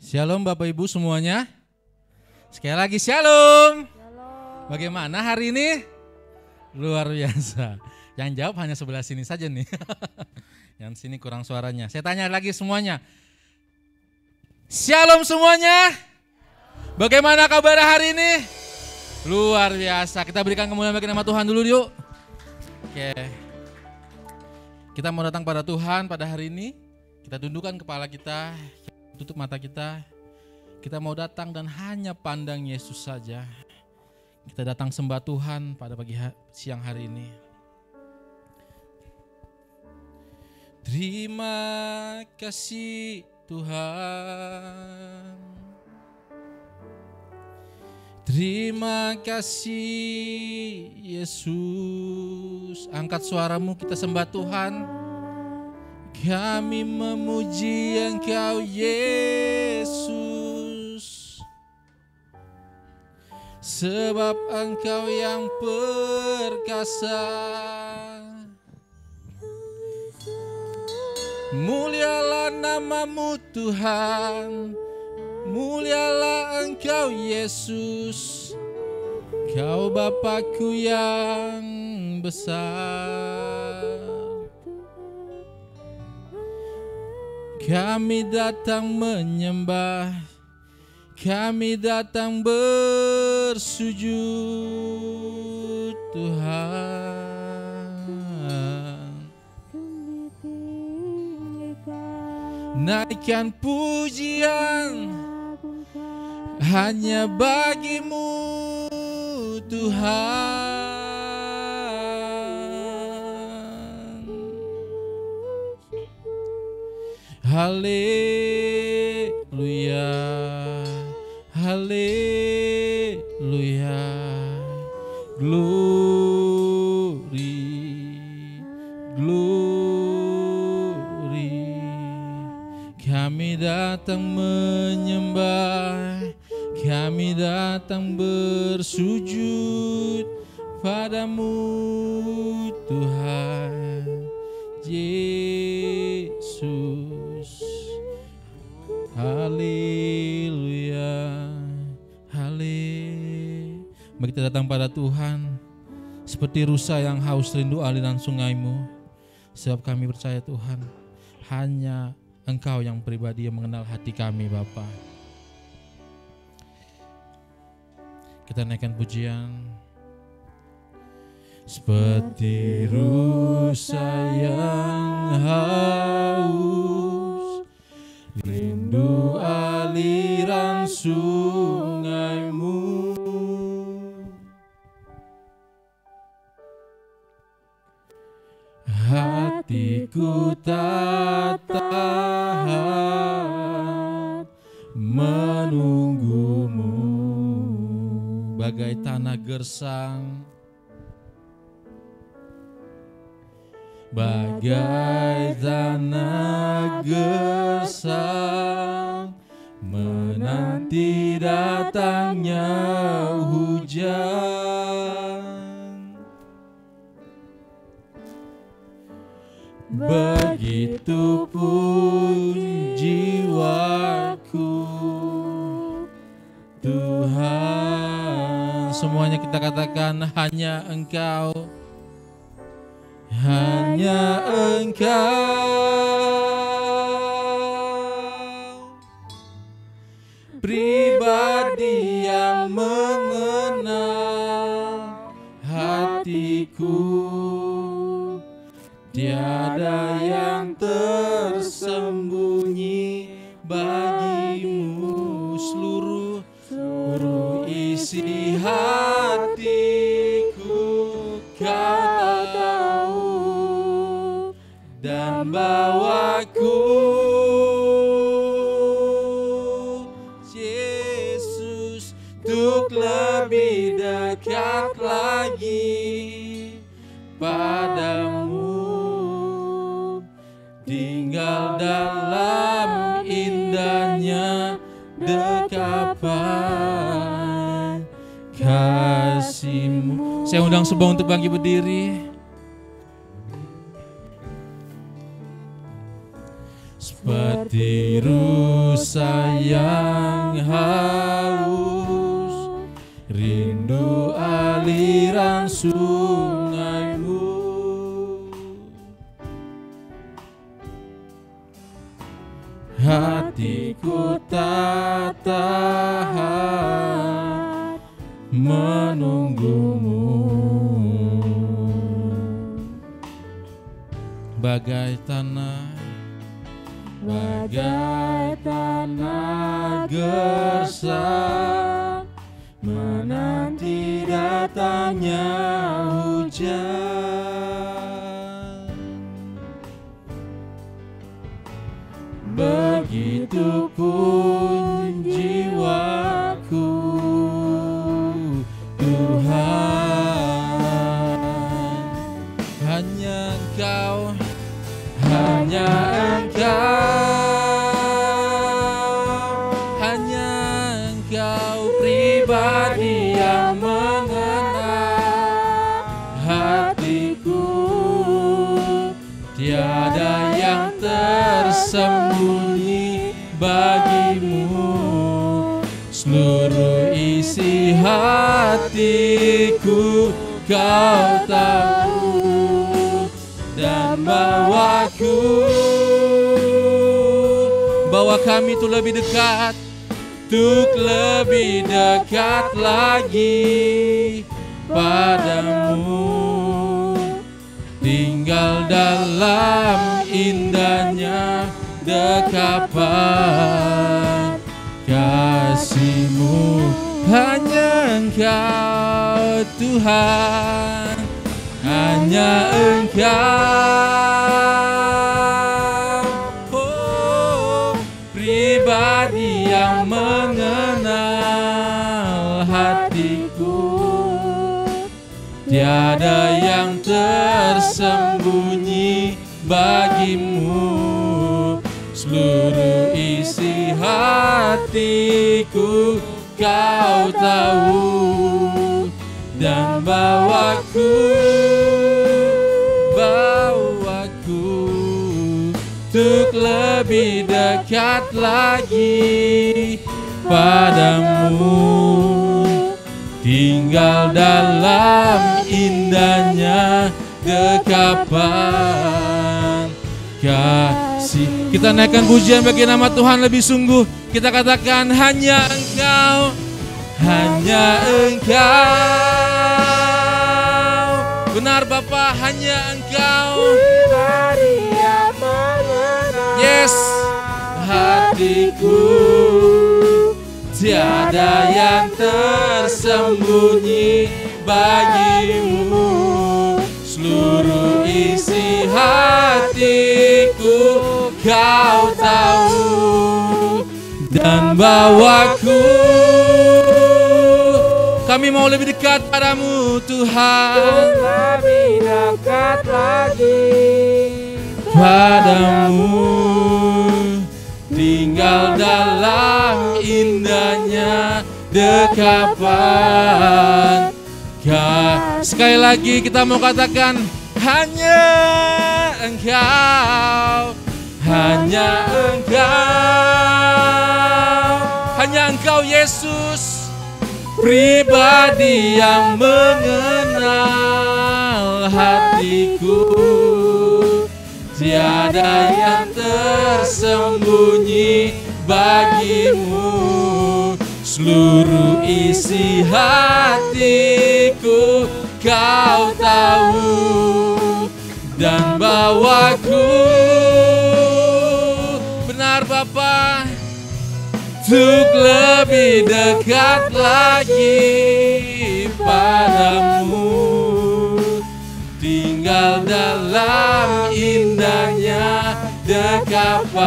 Shalom Bapak Ibu semuanya. Sekali lagi shalom. Bagaimana hari ini? Luar biasa. Yang jawab hanya sebelah sini saja nih. Yang sini kurang suaranya. Saya tanya lagi semuanya. Shalom semuanya. Bagaimana kabar hari ini? Luar biasa. Kita berikan kemuliaan bagi nama Tuhan dulu yuk. Oke. Kita mau datang pada Tuhan pada hari ini. Kita tundukkan kepala kita. Tutup mata kita. Kita mau datang dan hanya pandang Yesus saja. Kita datang sembah Tuhan pada siang hari ini. Terima kasih Tuhan. Terima kasih Yesus. Angkat suaramu, kita sembah Tuhan. Kami memuji Engkau Yesus, sebab Engkau yang perkasa. Mulialah nama-Mu Tuhan, mulialah Engkau Yesus, Kau Bapa-Ku yang besar. Kami datang menyembah, kami datang bersujud Tuhan. Naikkan pujian hanya bagi-Mu Tuhan. Haleluya, haleluya, glory, glory. Kami datang menyembah, kami datang bersujud padamu Tuhan Yesus. Haleluya, haleluya. Mari kita datang pada Tuhan seperti rusa yang haus rindu aliran sungai-Mu. Sebab kami percaya Tuhan, hanya Engkau yang pribadi yang mengenal hati kami Bapa. Kita naikkan pujian. Seperti rusa yang haus rindu aliran sungai-Mu, hatiku tak tahan menunggu-Mu. Bagai tanah gersang, bagai tanah gersang, menanti datangnya hujan. Begitu pun jiwaku Tuhan. Semuanya kita katakan hanya Engkau, hanya Engkau pribadi yang mengenal hatiku. Tiada yang tersembunyi bagi-Mu, seluruh isi hatiku Kau tahu dan bawaku Yesus untuk lebih dekat lagi padamu, tinggal dalam indahnya dekapan kasih-Mu. Saya undang semua untuk bangkit berdiri. Seperti rusa sayang haus, rindu aliran sungaimu. Hatiku tak tahan menunggumu, bagai tanah gersang menanti datangnya hujan. Begitu pun jiwaku, Tuhan, hanya Engkau, hanya Engkau pribadi yang mengenal hatiku. Tiada yang tersembunyi bagimu, seluruh isi hatiku Kau tahu, dan bawa kami tuh lebih dekat, untuk lebih dekat lagi padamu, tinggal dalam indahnya dekapan kasih-Mu. Hanya Engkau Tuhan, hanya Engkau, oh, pribadi yang mengenal hatiku. Tiada yang tersembunyi bagimu, seluruh isi hatiku Kau tahu, dan bawaku untuk lebih dekat lagi padamu, tinggal dalam indahnya dekapan kasih. Kita naikkan pujian bagi nama Tuhan lebih sungguh. Kita katakan hanya Engkau, hanya Engkau. Benar Bapa, hanya Engkau. Yes, hatiku tiada yang tersembunyi bagimu, seluruh isi hatiku Kau tahu, dan bawaku. Kami mau lebih dekat padamu Tuhan, lebih dekat lagi padamu, tinggal dalam indahnya dekapan. Sekali lagi kita mau katakan hanya Engkau, hanya Engkau, hanya Engkau Yesus, pribadi yang mengenal hatiku. Tiada yang tersembunyi bagimu, seluruh isi hatiku Kau tahu, dan bawaku. Benar Bapa, untuk lebih dekat lagi padamu, tinggal dalam indahnya dekapan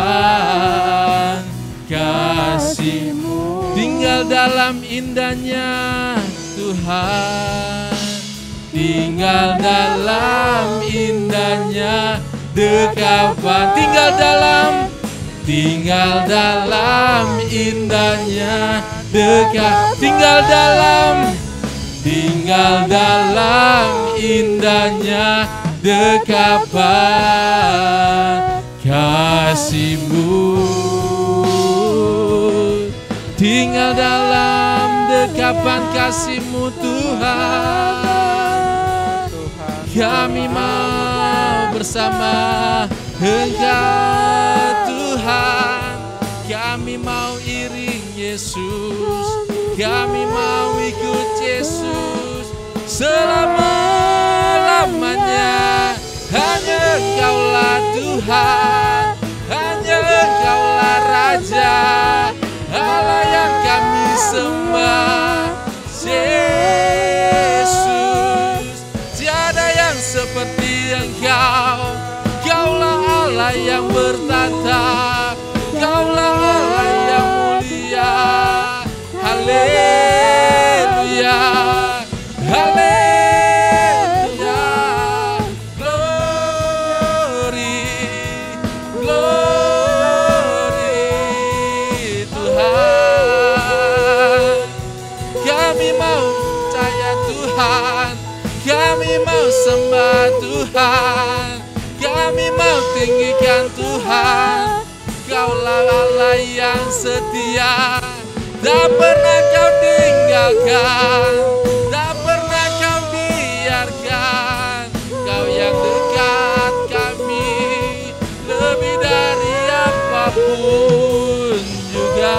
kasih-Mu. Tinggal dalam indahnya Tuhan, tinggal dalam indahnya dekapan, tinggal dalam indahnya dekat, tinggal dalam indahnya dekapan kasih-Mu. tinggal dalam dekapan kasih-Mu Tuhan. Kami mau bersama Engkau Tuhan. Kami mau iring Yesus, kami mau ikut Yesus selama-lamanya. Hanya Engkaulah Tuhan, hanya Engkaulah Raja, Allah yang kami sembah. Yesus, tiada yang seperti Engkau. Kaulah Allah yang bertata, Kaulah Allah yang mulia. Haleluya, haleluya. Glory, glory Tuhan. Kami mau percaya Tuhan, kami mau sembah Tuhan, kami mau tinggikan Tuhan. Kaulah Allah yang setia, tak pernah Kau tinggalkan, tak pernah Kau biarkan. Kau yang dekat kami, lebih dari apapun juga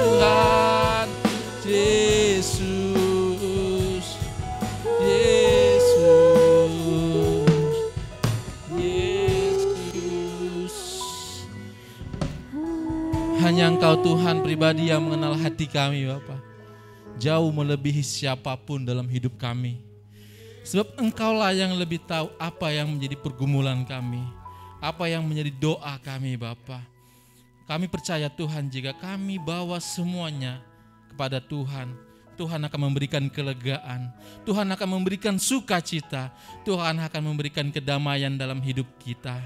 Tuhan. Yesus, Yesus, Yesus. Hanya Engkau Tuhan pribadi yang mengenal hati kami Bapa. Jauh melebihi siapapun dalam hidup kami. Sebab Engkaulah yang lebih tahu apa yang menjadi pergumulan kami, apa yang menjadi doa kami Bapa. Kami percaya Tuhan, jika kami bawa semuanya kepada Tuhan, Tuhan akan memberikan kelegaan, Tuhan akan memberikan sukacita, Tuhan akan memberikan kedamaian dalam hidup kita.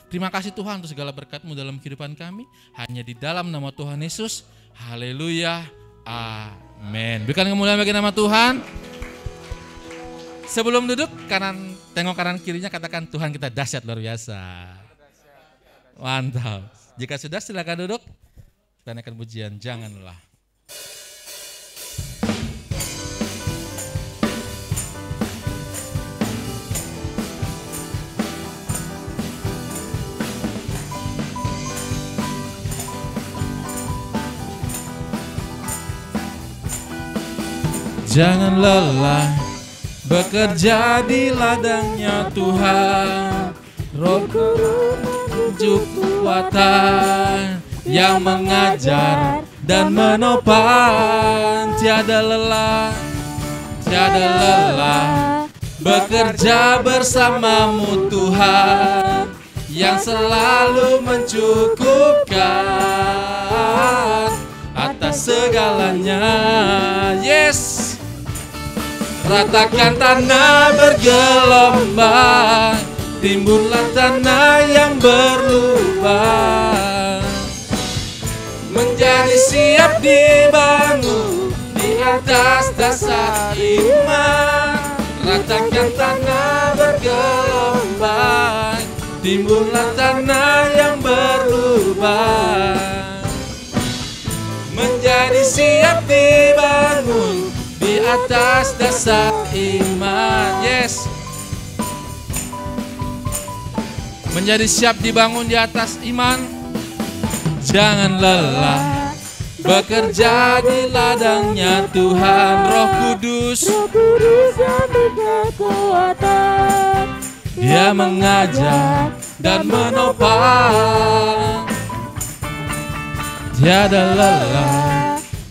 Terima kasih Tuhan untuk segala berkat-Mu dalam kehidupan kami. Hanya di dalam nama Tuhan Yesus. Haleluya. Amin. Berikan kemuliaan bagi nama Tuhan. Sebelum duduk, tengok kanan kirinya, katakan Tuhan kita dahsyat luar biasa. Mantap. Jika sudah silakan duduk. Kita naikkan pujian, janganlah. Jangan lelah bekerja di ladangnya Tuhan. Roh Kudus kekuatan yang mengajar dan menopang. Tiada lelah bekerja bersamamu Tuhan, yang selalu mencukupkan atas segalanya. Yes. Ratakan tanah bergelombang, timbullah tanah yang berlubang, menjadi siap dibangun di atas dasar iman. Ratakan tanah bergelombang, timbullah tanah yang berlubang, menjadi siap dibangun di atas dasar iman. Yes. Menjadi siap dibangun di atas iman. Jangan lelah bekerja di ladangnya Tuhan. Roh Kudus yang berkekuatan, Dia mengajar dan menopang. Tiada lelah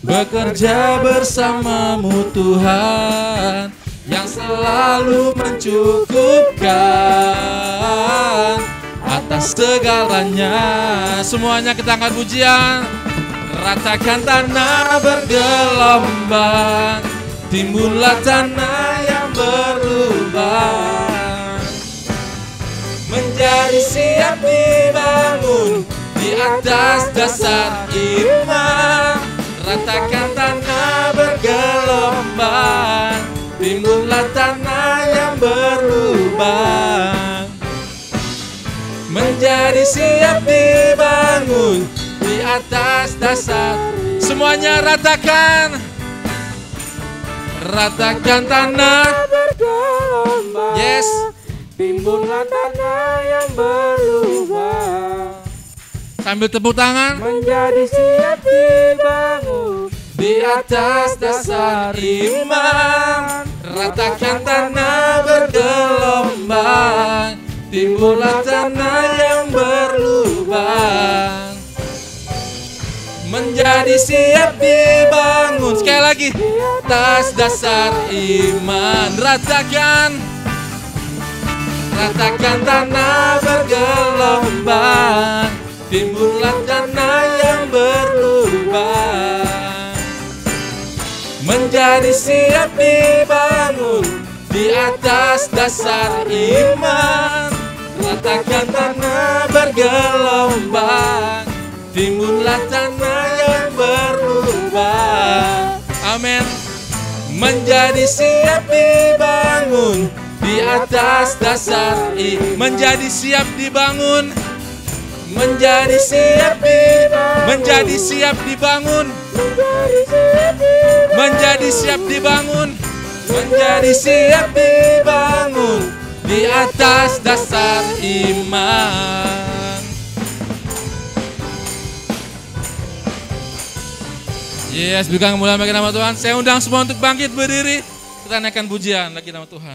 bekerja bersamamu Tuhan, yang selalu mencukupkan atas segalanya. Semuanya kita angkat pujian. Ratakan tanah bergelombang, timbullah tanah yang berlubang, menjadi siap dibangun di atas dasar iman. Ratakan tanah bergelombang, timbullah tanah yang berlubang, menjadi siap dibangun di atas dasar. Semuanya ratakan. Ratakan tanah bergelombang. Yes. Timbunlah tanah yang berlubang. Sambil tepuk tangan. Menjadi siap dibangun Di atas dasar iman. Ratakan tanah bergelombang. Timbullah tanah yang berlubang. Menjadi siap dibangun. Sekali lagi. Atas dasar iman. Ratakan. Ratakan tanah bergelombang. Timbullah tanah yang berlubang. Menjadi siap dibangun di atas dasar iman. Ratakan tanah bergelombang. Timbullah tanah yang berlubang. Amin. Menjadi siap dibangun di atas dasar iman. Menjadi siap dibangun. Menjadi siap dibangun. Menjadi siap dibangun. Menjadi siap dibangun. Menjadi siap dibangun di atas dasar iman. Yes, berikan kemuliaan bagi nama Tuhan. Saya undang semua untuk bangkit berdiri. Kita naikkan pujian bagi nama Tuhan.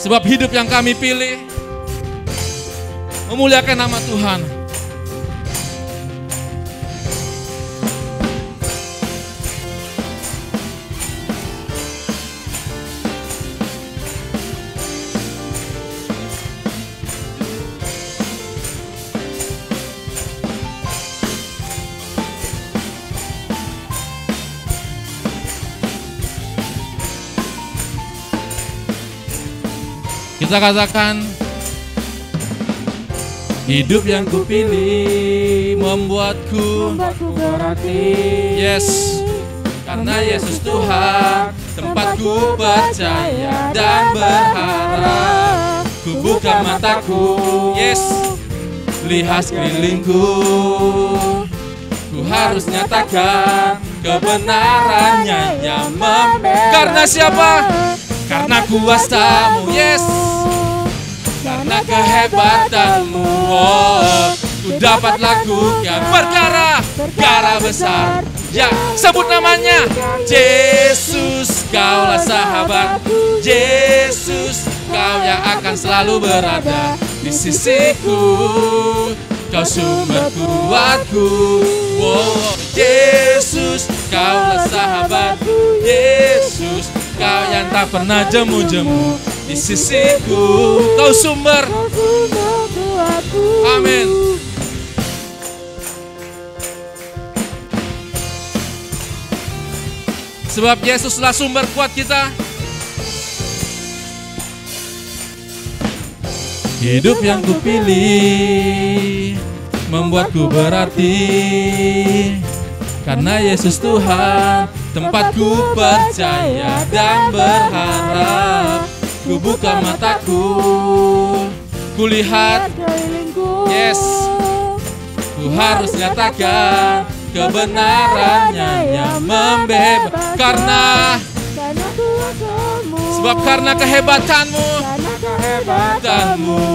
Sebab hidup yang kami pilih memuliakan nama Tuhan. Kita katakan, hidup yang kupilih membuatku berarti. Yes, karena Yesus Tuhan, tempatku percaya dan berharap. Ku buka mataku, yes, lihat sekelilingku. Ku harus nyatakan kebenarannya yang karena siapa? Karena kuasamu, yes. Karena kehebatanmu, oh, ku dapat lakukan perkara besar. Ya, sebut namanya. Yesus, kaulah sahabatku. Yesus, kau yang akan selalu berada di sisiku. Kau sumber kuatku. Oh, Yesus, kaulah sahabatku. Yesus, kau yang tak pernah jemu-jemu di sisiku. Kau sumber. Amin. Sebab Yesuslah sumber kuat kita. Hidup yang kupilih membuatku berarti. Karena Yesus Tuhan, tempatku percaya dan berharap. Ku buka mataku, ku lihat, yes, ku harus nyatakan kebenarannya yang membebaskan. Karena kehebatanmu,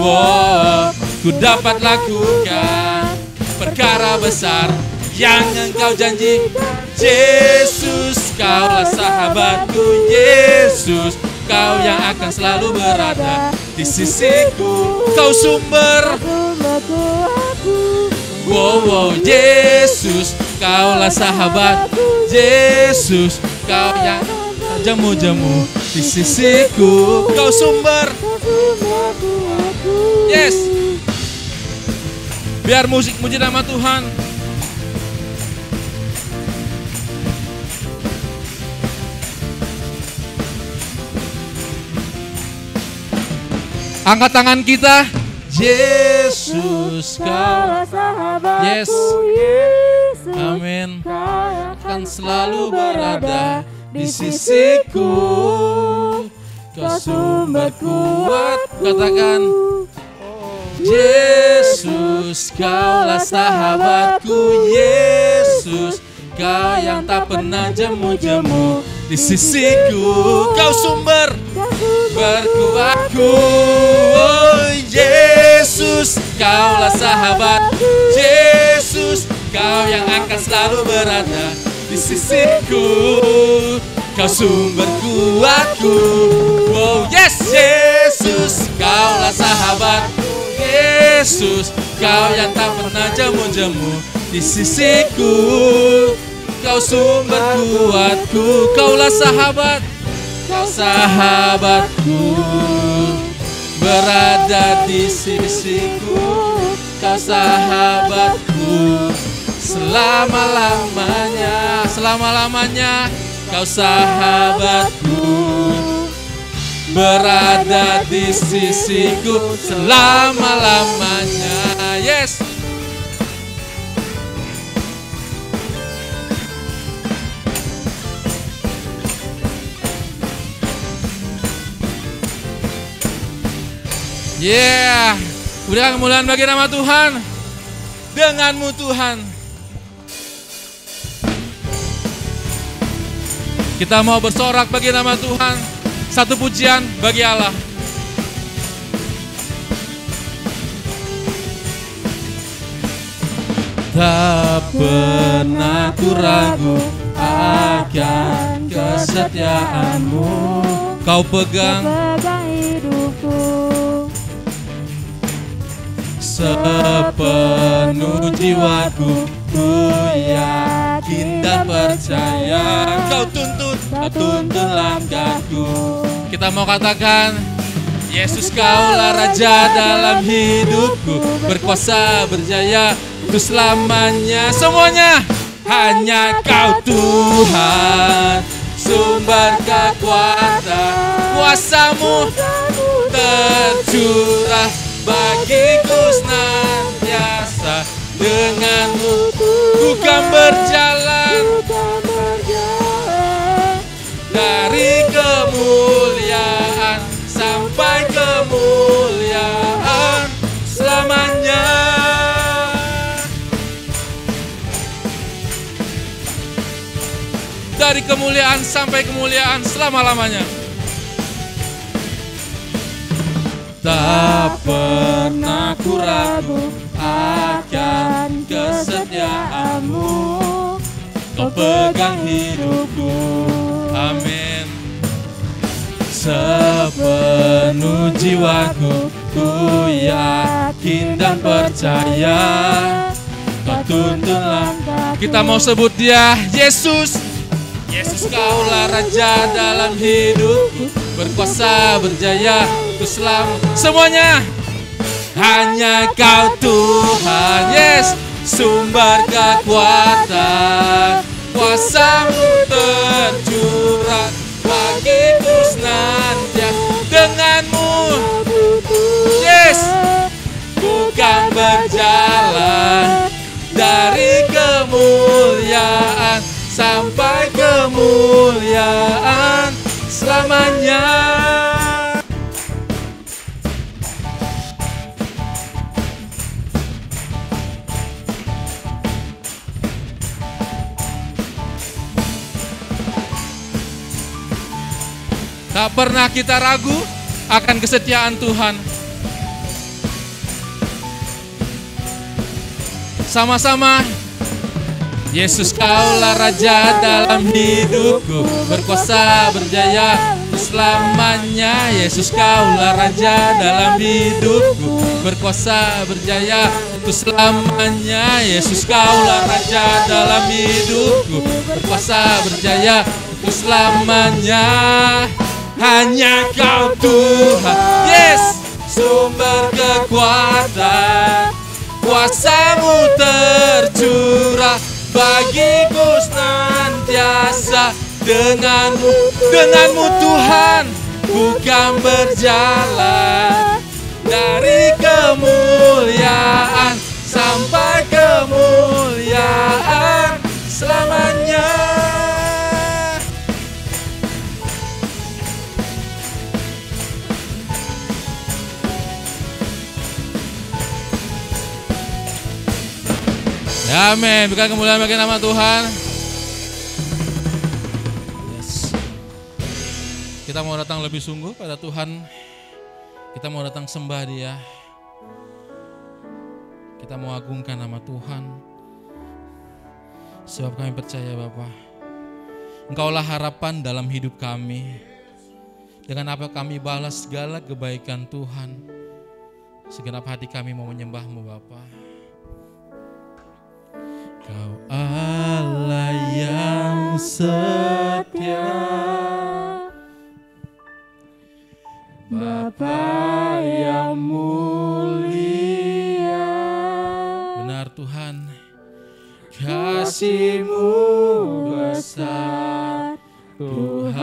oh, ku dapat lakukan perkara besar yang engkau janjikan. Yesus, kaulah sahabatku. Yesus, kau yang akan selalu berada di sisiku. Kau sumber. Wow, Yesus, kaulah sahabatku. Yesus, kau yang jemu-jemu di sisiku. Kau sumber. Yes. Biar musik muji nama Tuhan. Angkat tangan kita. Yesus, kau sahabatku. Yes. Amin. Akan selalu berada di sisiku. Kau sumber kuat. Katakan, Yesus, Yesus, Kaulah sahabatku. Yesus, Kau yang tak pernah jemu-jemu di sisiku. Kau sumber berkuatku. Oh Yesus, Kaulah sahabat. Yesus, Kau yang akan selalu berada di sisiku. Kau sumber kuatku. Oh yes, Yesus, Kaulah sahabat. Yesus, Kau yang tak pernah jemu-jemu di sisiku. Kau sumber kuatku. Kaulah sahabat. Kau sahabatku, berada di sisiku. Kau sahabatku, selama-lamanya. Selama-lamanya Kau sahabatku, berada di sisiku selama-lamanya. Yes. Yeah. Berikan kemuliaan bagi nama Tuhan. Denganmu Tuhan. Kita mau bersorak bagi nama Tuhan. Satu pujian bagi Allah. Tak pernah ku ragu akan kesetiaanmu. Kau pegang hidupku. Sepenuh jiwaku, ku yakin dan percaya. Kau tuntun langkahku. Kita mau katakan, Yesus Kaulah Raja dalam hidupku, berkuasa berjaya untuk selamanya. Semuanya, hanya Kau Tuhan, sumber kekuatan. Kuasamu tercurah bagiku senantiasa. Denganmu ku kan berjalan dari kemuliaan sampai kemuliaan selamanya. Dari kemuliaan sampai kemuliaan selama-lamanya. Tak pernah ku ragu akan kesetiaanmu. Kau pegang hidupku. Amin. Sepenuh jiwaku, ku yakin dan percaya. Kau tuntun langkahku. Kita mau sebut Dia, Yesus. Yesus Kaulah Raja dalam hidupku, berkuasa berjaya untuk selamanya. Semuanya, hanya Kau Tuhan. Yes, sumber kekuatan. Kuasamu tercurah bagiku senantiasa. Denganmu, yes, ku kan berjalan dari kemuliaan sampai kemuliaan selamanya. Tak pernah kita ragu akan kesetiaan Tuhan. Sama-sama. Yesus Kaulah Raja dalam hidupku, berkuasa berjaya selamanya. Yesus Kaulah Raja dalam hidupku, berkuasa berjaya untuk selamanya. Yesus Kaulah Raja dalam hidupku, berkuasa berjaya untuk selamanya. Hanya Kau Tuhan, yes, sumber kekuatan. Kuasamu tercurah bagiku senantiasa. Denganmu Tuhan, ku kan berjalan dari kemuliaan sampai kemuliaan selamanya. Amin. Berikan kemuliaan bagi nama Tuhan. Yes. Kita mau datang lebih sungguh pada Tuhan. Kita mau datang sembah Dia. Kita mau agungkan nama Tuhan. Sebab kami percaya Bapa, Engkaulah harapan dalam hidup kami. Dengan apa kami balas segala kebaikan Tuhan. Segenap hati kami mau menyembah-Mu Bapa. Kau Allah yang setia, Bapa yang mulia. Benar Tuhan, Kasih-Mu besar Tuhan.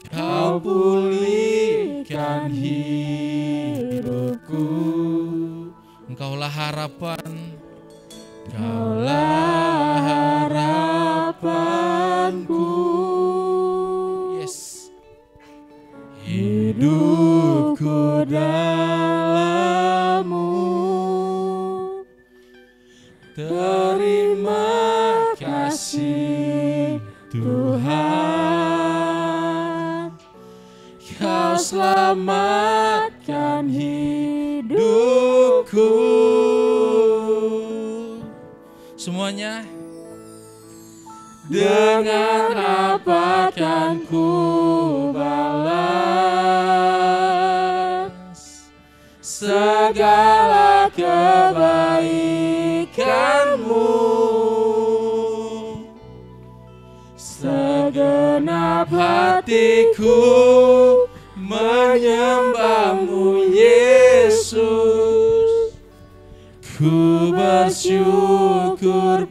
Kau pulihkan hidupku. Engkaulah harapan, Kaulah harapanku. yes. Hidupku dalam-Mu. Terima kasih Tuhan. Kau selamatkan hidupku. Semuanya Dengan apa kan ku balas segala kebaikan-Mu. Segenap hatiku menyembah-Mu Yesus. Ku bersyukur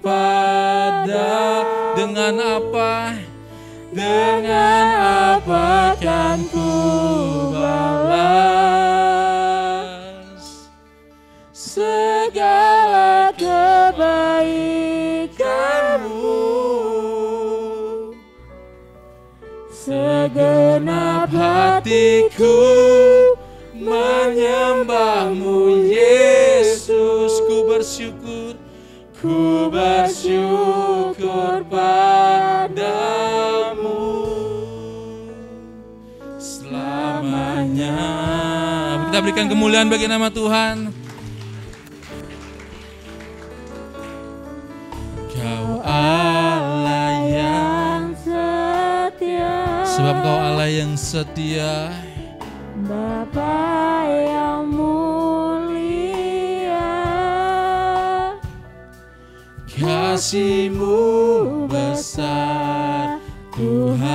dengan apa? Dengan apa kan ku balas segala kebaikan-Mu. Segenap hatiku menyembah-Mu Yesus. Ku bersyukur padamu selamanya. Kita berikan kemuliaan bagi nama Tuhan. Kau Allah yang setia, sebab Kau Allah yang setia, Bapa yang mulia. Kasih-Mu besar Tuhan.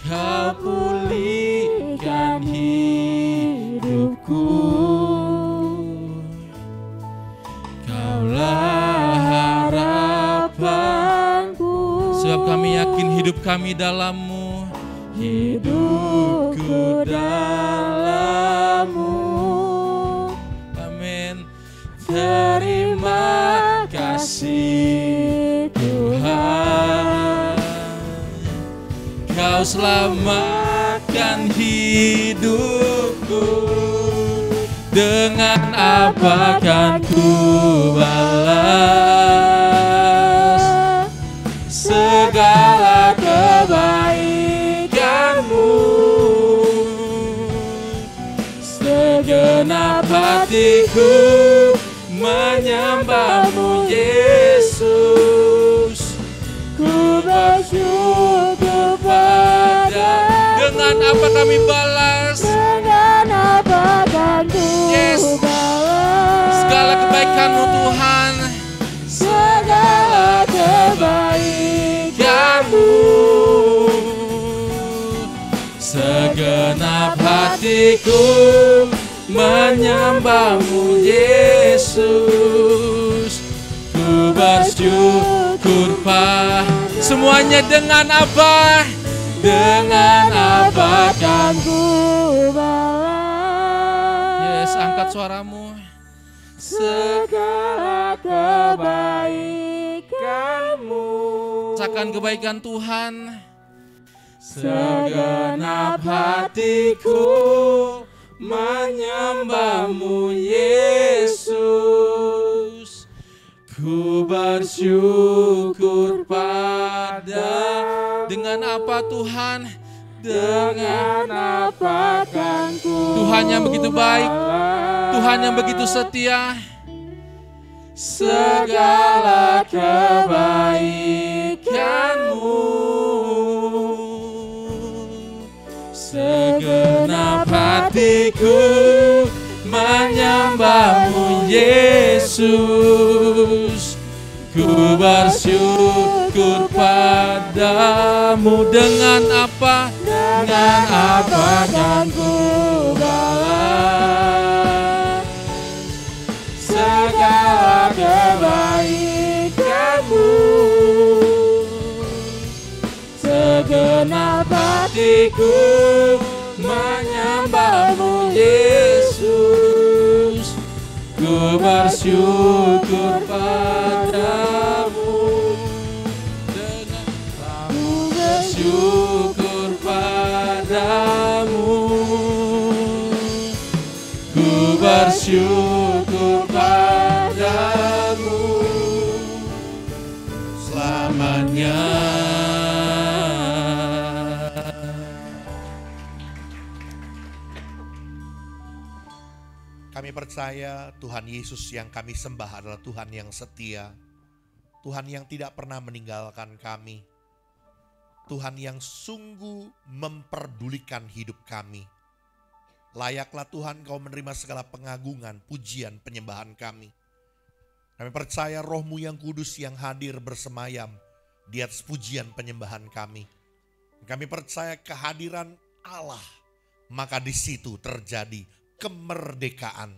Kau pulihkan hidupku. Kaulah harapanku. sebab kami yakin hidup kami dalam-Mu. Hidupku dalam-Mu. Amin. Terima kasih Tuhan. Kau selamatkan hidupku. Dengan apa kan ku balas segala kebaikan-Mu. Segenap hatiku menyembah-Mu Yesus. Ku bersyukur padamu. Dengan apa kami balas Dengan apa kan ku balas segala kebaikan-Mu Tuhan. segala kebaikan-Mu. Segenap hatiku menyembah-Mu Yesus. Ku bersyukur Semuanya dengan apa? dengan apa kan ku balas Yes, angkat suaramu. segala kebaikan-Mu. Rasakan kebaikan Tuhan. Segenap hatiku menyembahmu Yesus. Ku bersyukur Dengan apa Tuhan? Dengan apa kan ku Tuhan yang begitu baik, Tuhan yang begitu setia. segala kebaikan-Mu, segenap hatiku menyembahmu Yesus. Ku bersyukur padamu. Dengan apa? Dengan apa kan ku balas segala kebaikan-Mu, segenap hatiku menyembahmu Yesus. Ku bersyukur padamu. Ku bersyukur padamu. Ku bersyukur padamu selamanya. Kami percaya Tuhan Yesus yang kami sembah adalah Tuhan yang setia. Tuhan yang tidak pernah meninggalkan kami. Tuhan yang sungguh memperdulikan hidup kami. Layaklah Tuhan Kau menerima segala pengagungan, pujian, penyembahan kami. Kami percaya Roh-Mu yang kudus yang hadir bersemayam di atas pujian penyembahan kami. Kami percaya kehadiran Allah, maka di situ terjadi kemerdekaan.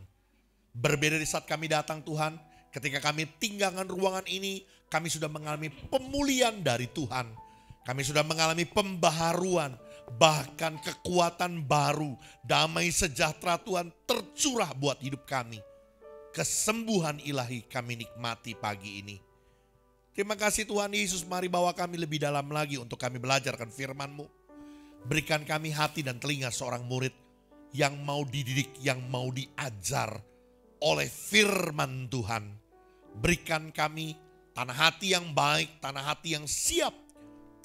Berbeda di saat kami datang Tuhan, ketika kami tinggalkan ruangan ini, kami sudah mengalami pemulihan dari Tuhan. Kami sudah mengalami pembaharuan, bahkan kekuatan baru, damai sejahtera Tuhan tercurah buat hidup kami. Kesembuhan ilahi kami nikmati pagi ini. Terima kasih Tuhan Yesus, mari bawa kami lebih dalam lagi untuk kami belajarkan firman-Mu. Berikan kami hati dan telinga seorang murid yang mau dididik, yang mau diajar oleh firman Tuhan. Berikan kami tanah hati yang baik, tanah hati yang siap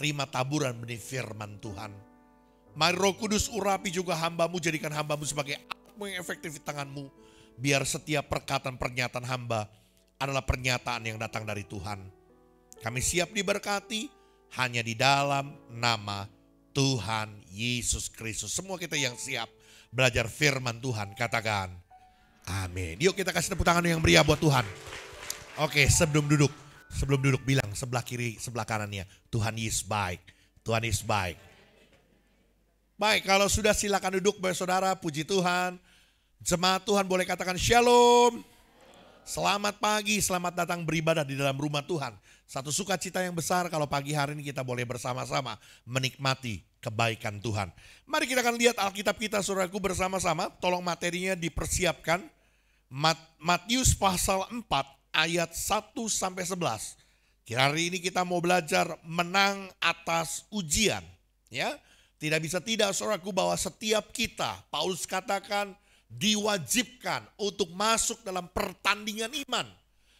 terima taburan benih firman Tuhan. Mari Roh Kudus urapi juga hamba-Mu, jadikan hamba-Mu sebagai alat-Mu yang efektif di tangan-Mu. Biar setiap perkataan pernyataan hamba adalah pernyataan yang datang dari Tuhan. Kami siap diberkati hanya di dalam nama Tuhan Yesus Kristus. Semua kita yang siap belajar firman Tuhan, katakan amin. Yuk kita kasih tepuk tangan yang meriah buat Tuhan. Oke, sebelum duduk bilang sebelah kiri, sebelah kanannya, Tuhan Yesus baik, Tuhan Yesus baik. Baik, kalau sudah silakan duduk saudara, puji Tuhan. Jemaat Tuhan boleh katakan shalom. Selamat pagi, selamat datang beribadah di dalam rumah Tuhan. Satu sukacita yang besar kalau pagi hari ini kita boleh bersama-sama menikmati kebaikan Tuhan. Mari kita akan lihat Alkitab kita saudaraku bersama-sama. Tolong materinya dipersiapkan. Matius pasal 4 ayat 1-11. Hari ini kita mau belajar menang atas ujian. Ya, tidak bisa tidak saudaraku bahwa setiap kita, Paulus katakan, diwajibkan untuk masuk dalam pertandingan iman,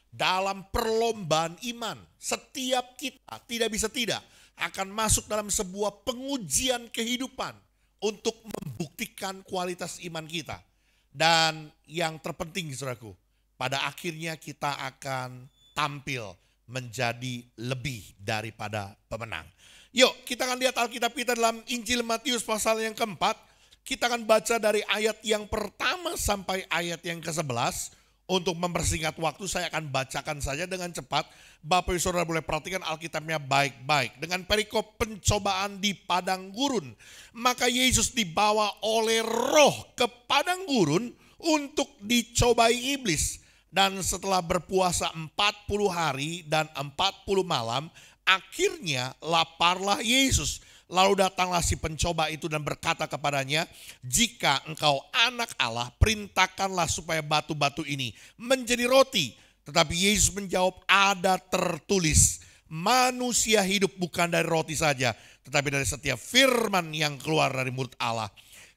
dalam perlombaan iman. Setiap kita tidak bisa tidak akan masuk dalam sebuah pengujian kehidupan untuk membuktikan kualitas iman kita. Dan yang terpenting saudaraku, pada akhirnya kita akan tampil menjadi lebih daripada pemenang. Yuk kita akan lihat Alkitab kita dalam Injil Matius pasal yang keempat. Kita akan baca dari ayat yang pertama sampai ayat yang ke-11. Untuk mempersingkat waktu saya akan bacakan saja dengan cepat. Bapak Ibu Saudara boleh perhatikan Alkitabnya baik-baik. Dengan perikop pencobaan di padang gurun. Maka Yesus dibawa oleh Roh ke padang gurun untuk dicobai iblis. Dan setelah berpuasa 40 hari dan 40 malam, akhirnya laparlah Yesus. Lalu datanglah si pencoba itu dan berkata kepadanya, jika engkau anak Allah, perintahkanlah supaya batu-batu ini menjadi roti. Tetapi Yesus menjawab, ada tertulis, manusia hidup bukan dari roti saja, tetapi dari setiap firman yang keluar dari mulut Allah.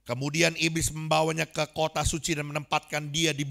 Kemudian iblis membawanya ke kota suci dan menempatkan dia di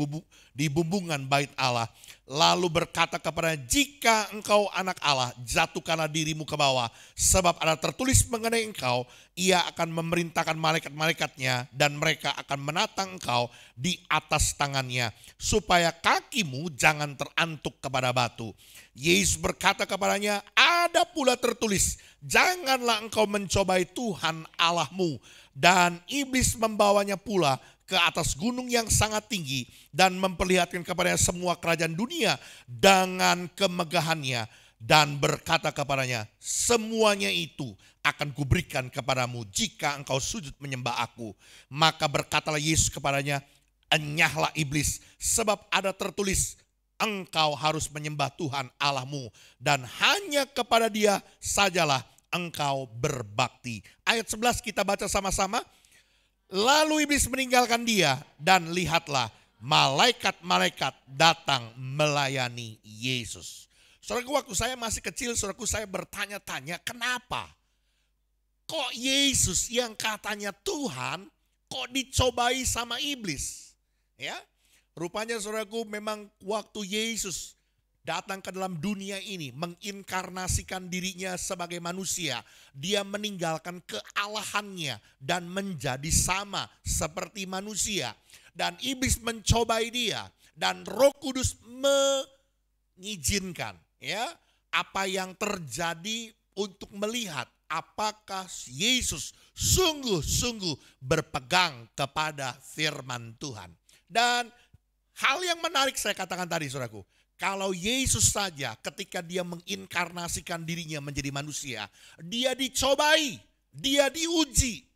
bumbungan bait Allah. Lalu berkata kepadanya, jika engkau anak Allah, jatuhkanlah dirimu ke bawah. Sebab ada tertulis mengenai engkau, ia akan memerintahkan malaikat-malaikatnya dan mereka akan menatang engkau di atas tangannya. Supaya kakimu jangan terantuk kepada batu. Yesus berkata kepadanya, ada pula tertulis, janganlah engkau mencobai Tuhan Allahmu. Dan iblis membawanya pula ke atas gunung yang sangat tinggi dan memperlihatkan kepadanya semua kerajaan dunia dengan kemegahannya. Dan berkata kepadanya, semuanya itu akan kuberikan kepadamu jika engkau sujud menyembah aku. Maka berkatalah Yesus kepadanya, enyahlah iblis, sebab ada tertulis, engkau harus menyembah Tuhan Allahmu dan hanya kepada Dia sajalah engkau berbakti. Ayat 11 kita baca sama-sama. Lalu iblis meninggalkan dia dan lihatlah malaikat-malaikat datang melayani Yesus. Saudaraku, waktu saya masih kecil, saudaraku, saya bertanya-tanya kenapa kok Yesus yang katanya Tuhan kok dicobai sama iblis? Ya, rupanya saudaraku memang waktu Yesus datang ke dalam dunia ini, menginkarnasikan dirinya sebagai manusia. Dia meninggalkan kealahannya dan menjadi sama seperti manusia. Dan iblis mencobai dia. Dan Roh Kudus mengizinkan ya apa yang terjadi untuk melihat apakah Yesus sungguh-sungguh berpegang kepada firman Tuhan. Dan hal yang menarik saya katakan tadi, saudaraku. Kalau Yesus saja ketika dia menginkarnasikan dirinya menjadi manusia, dia dicobai, dia diuji.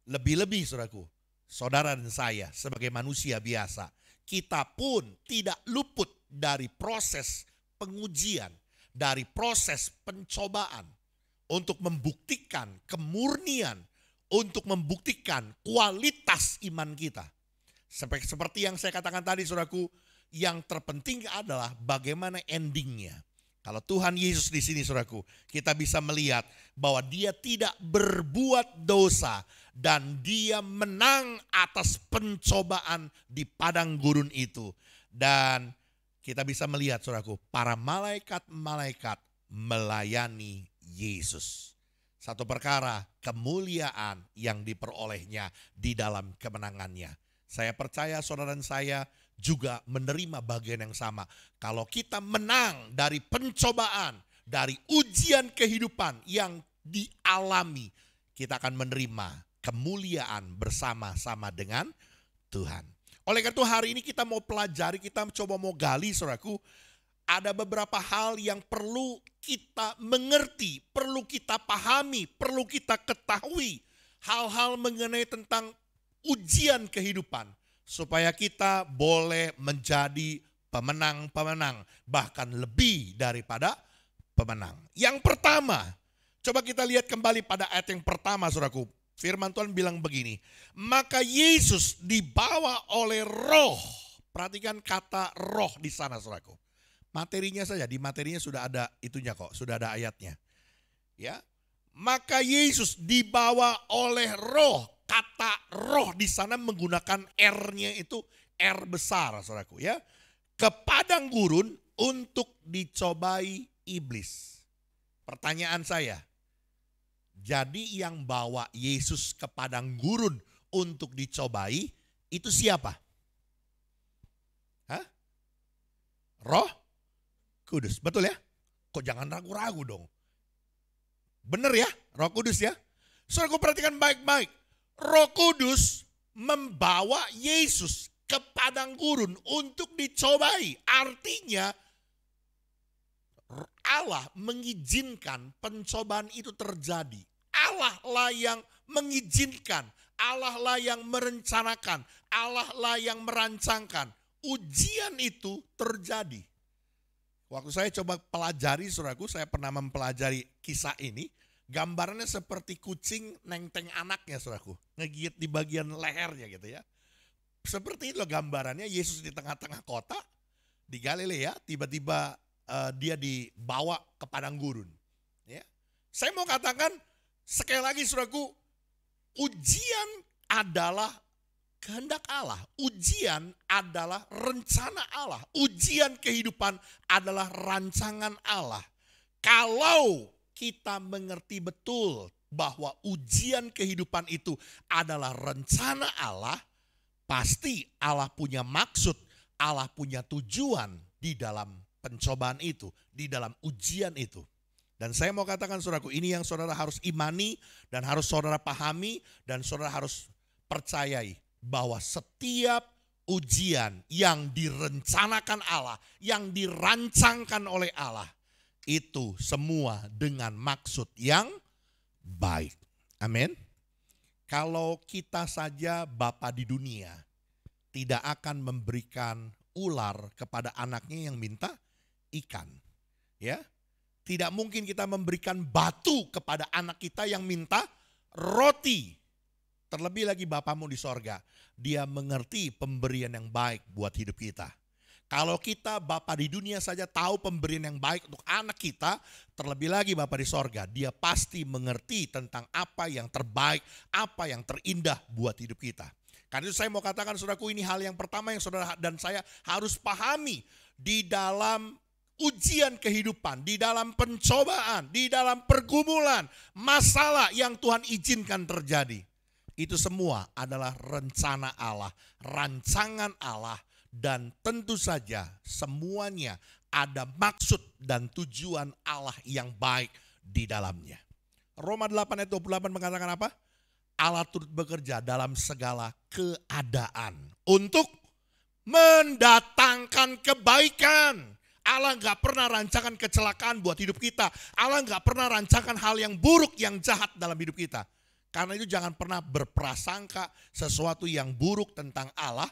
Lebih-lebih saudaraku, saudara dan saya sebagai manusia biasa, kita pun tidak luput dari proses pengujian, dari proses pencobaan untuk membuktikan kemurnian, untuk membuktikan kualitas iman kita. Seperti yang saya katakan tadi saudaraku, yang terpenting adalah bagaimana endingnya. Kalau Tuhan Yesus di sini saudaraku, kita bisa melihat bahwa dia tidak berbuat dosa dan dia menang atas pencobaan di padang gurun itu. Dan kita bisa melihat saudaraku, para malaikat-malaikat melayani Yesus. Satu perkara, kemuliaan yang diperolehnya di dalam kemenangannya. Saya percaya saudara dan saya juga menerima bagian yang sama. Kalau kita menang dari pencobaan, dari ujian kehidupan yang dialami, kita akan menerima kemuliaan bersama-sama dengan Tuhan. Oleh karena itu hari ini kita mau pelajari, kita coba mau gali saudaraku, ada beberapa hal yang perlu kita mengerti, perlu kita pahami, perlu kita ketahui. Hal-hal mengenai tentang ujian kehidupan. Supaya kita boleh menjadi pemenang-pemenang. Bahkan lebih daripada pemenang. Yang pertama, coba kita lihat kembali pada ayat yang pertama saudaraku. Firman Tuhan bilang begini. Maka Yesus dibawa oleh roh. Perhatikan kata roh di sana saudaraku. Materinya saja, di materinya sudah ada itunya kok. Sudah ada ayatnya. Ya, maka Yesus dibawa oleh roh. Kata roh di sana menggunakan R-nya itu R besar saudaraku ya. Ke padang gurun untuk dicobai iblis. Pertanyaan saya, jadi yang bawa Yesus ke padang gurun untuk dicobai itu siapa? Hah? Roh Kudus, betul ya? Kok jangan ragu-ragu dong. Bener ya, Roh Kudus ya. Saudaraku perhatikan baik-baik. Roh Kudus membawa Yesus ke padang gurun untuk dicobai. Artinya Allah mengizinkan pencobaan itu terjadi. Allah lah yang mengizinkan. Allah lah yang merencanakan. Allah lah yang merancangkan. Ujian itu terjadi. Waktu saya coba pelajari saudaraku, saya pernah mempelajari kisah ini. Gambarannya seperti kucing nenteng anaknya saudaraku. Ngegigit di bagian lehernya gitu ya. Seperti itu gambarannya Yesus di tengah-tengah kota. Di Galilea tiba-tiba dia dibawa ke padang gurun. Ya. Saya mau katakan sekali lagi saudaraku. Ujian adalah kehendak Allah. Ujian adalah rencana Allah. Ujian kehidupan adalah rancangan Allah. Kalau kita mengerti betul bahwa ujian kehidupan itu adalah rencana Allah, pasti Allah punya maksud, Allah punya tujuan di dalam pencobaan itu, di dalam ujian itu. Dan saya mau katakan saudaraku, ini yang saudara harus imani dan harus saudara pahami dan saudara harus percayai bahwa setiap ujian yang direncanakan Allah, yang dirancangkan oleh Allah, itu semua dengan maksud yang baik. Amin. Kalau kita saja Bapa di dunia tidak akan memberikan ular kepada anaknya yang minta ikan. Ya. Tidak mungkin kita memberikan batu kepada anak kita yang minta roti. Terlebih lagi Bapamu di sorga. Dia mengerti pemberian yang baik buat hidup kita. Kalau kita Bapa di dunia saja tahu pemberian yang baik untuk anak kita, terlebih lagi Bapa di sorga, dia pasti mengerti tentang apa yang terbaik, apa yang terindah buat hidup kita. Karena itu saya mau katakan saudaraku, ini hal yang pertama yang saudara dan saya harus pahami di dalam ujian kehidupan, di dalam pencobaan, di dalam pergumulan, masalah yang Tuhan izinkan terjadi. Itu semua adalah rencana Allah, rancangan Allah, dan tentu saja semuanya ada maksud dan tujuan Allah yang baik di dalamnya. Roma 8 ayat 28 mengatakan apa? Allah turut bekerja dalam segala keadaan untuk mendatangkan kebaikan. Allah nggak pernah rancangan kecelakaan buat hidup kita. Allah nggak pernah rancangan hal yang buruk, yang jahat dalam hidup kita. Karena itu jangan pernah berprasangka sesuatu yang buruk tentang Allah,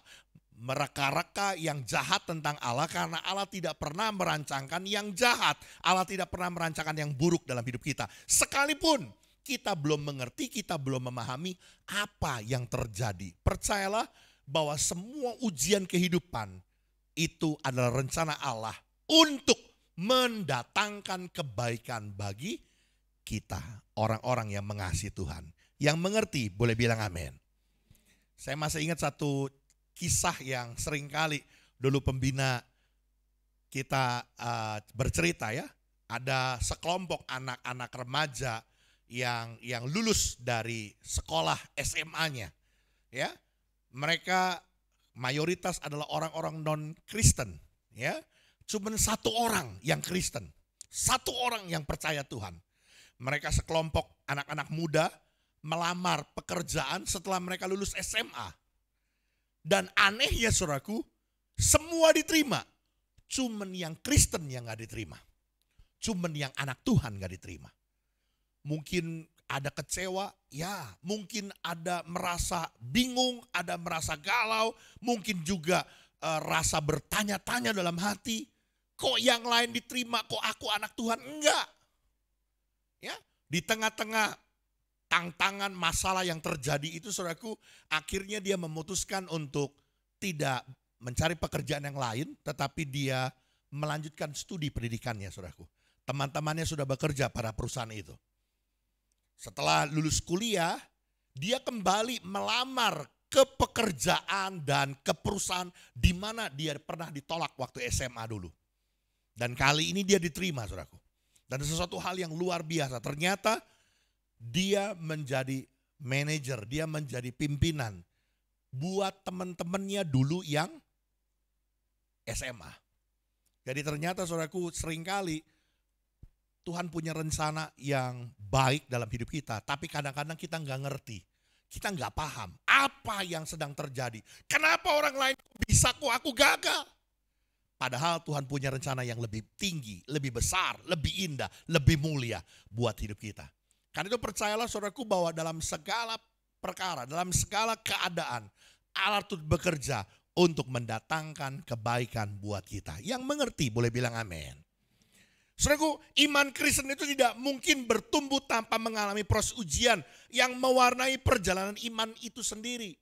mereka-reka yang jahat tentang Allah, karena Allah tidak pernah merancangkan yang jahat. Allah tidak pernah merancangkan yang buruk dalam hidup kita. Sekalipun kita belum mengerti, kita belum memahami apa yang terjadi. Percayalah bahwa semua ujian kehidupan itu adalah rencana Allah untuk mendatangkan kebaikan bagi kita, orang-orang yang mengasihi Tuhan. Yang mengerti boleh bilang amin. Saya masih ingat satu kisah yang seringkali dulu pembina kita bercerita ya. Ada sekelompok anak-anak remaja yang lulus dari sekolah SMA-nya. Ya. Mereka mayoritas adalah orang-orang non-Kristen, ya. Cuman satu orang yang Kristen, satu orang yang percaya Tuhan. Mereka sekelompok anak-anak muda melamar pekerjaan setelah mereka lulus SMA. Dan anehnya saudaraku, semua diterima. Cuman yang Kristen yang gak diterima. Cuman yang anak Tuhan gak diterima. Mungkin ada kecewa, ya. Mungkin ada merasa bingung, ada merasa galau. Mungkin juga rasa bertanya-tanya dalam hati. Kok yang lain diterima, kok aku anak Tuhan enggak? Ya, di tengah-tengah tantangan masalah yang terjadi itu saudaraku, akhirnya dia memutuskan untuk tidak mencari pekerjaan yang lain, tetapi dia melanjutkan studi pendidikannya saudaraku. Teman-temannya sudah bekerja pada perusahaan itu. Setelah lulus kuliah, dia kembali melamar ke pekerjaan dan ke perusahaan di mana dia pernah ditolak waktu SMA dulu. Dan kali ini dia diterima saudaraku. Dan sesuatu hal yang luar biasa. Ternyata dia menjadi manajer, dia menjadi pimpinan buat teman-temannya dulu yang SMA. Jadi ternyata saudaraku, seringkali Tuhan punya rencana yang baik dalam hidup kita. Tapi kadang-kadang kita nggak ngerti. Kita nggak paham apa yang sedang terjadi. Kenapa orang lain bisa kok aku gagal? Padahal Tuhan punya rencana yang lebih tinggi, lebih besar, lebih indah, lebih mulia buat hidup kita. Karena itu percayalah saudaraku bahwa dalam segala perkara, dalam segala keadaan, Allah turut bekerja untuk mendatangkan kebaikan buat kita. Yang mengerti boleh bilang amin. Saudaraku, iman Kristen itu tidak mungkin bertumbuh tanpa mengalami proses ujian yang mewarnai perjalanan iman itu sendiri.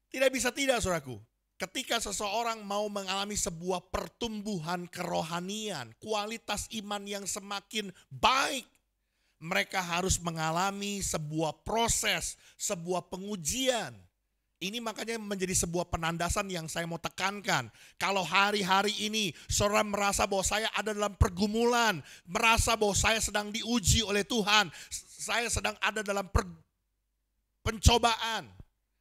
Tidak bisa tidak saudaraku. Ketika seseorang mau mengalami sebuah pertumbuhan kerohanian, kualitas iman yang semakin baik, Mereka harus mengalami sebuah proses, sebuah pengujian. Ini makanya menjadi sebuah penandasan yang saya mau tekankan. Kalau hari-hari ini saudara merasa bahwa saya ada dalam pergumulan, merasa bahwa saya sedang diuji oleh Tuhan, saya sedang ada dalam pencobaan.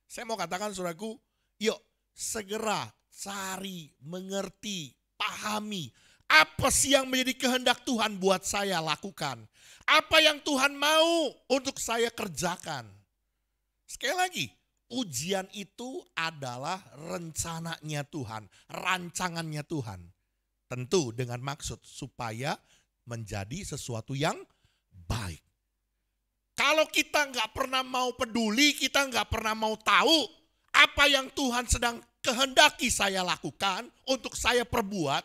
Saya mau katakan saudaraku, yuk segera cari, mengerti, pahami. Apa sih yang menjadi kehendak Tuhan buat saya lakukan? Apa yang Tuhan mau untuk saya kerjakan? Sekali lagi, ujian itu adalah rencananya Tuhan, rancangannya Tuhan. Tentu dengan maksud supaya menjadi sesuatu yang baik. Kalau kita nggak pernah mau peduli, kita nggak pernah mau tahu apa yang Tuhan sedang kehendaki saya lakukan, untuk saya perbuat,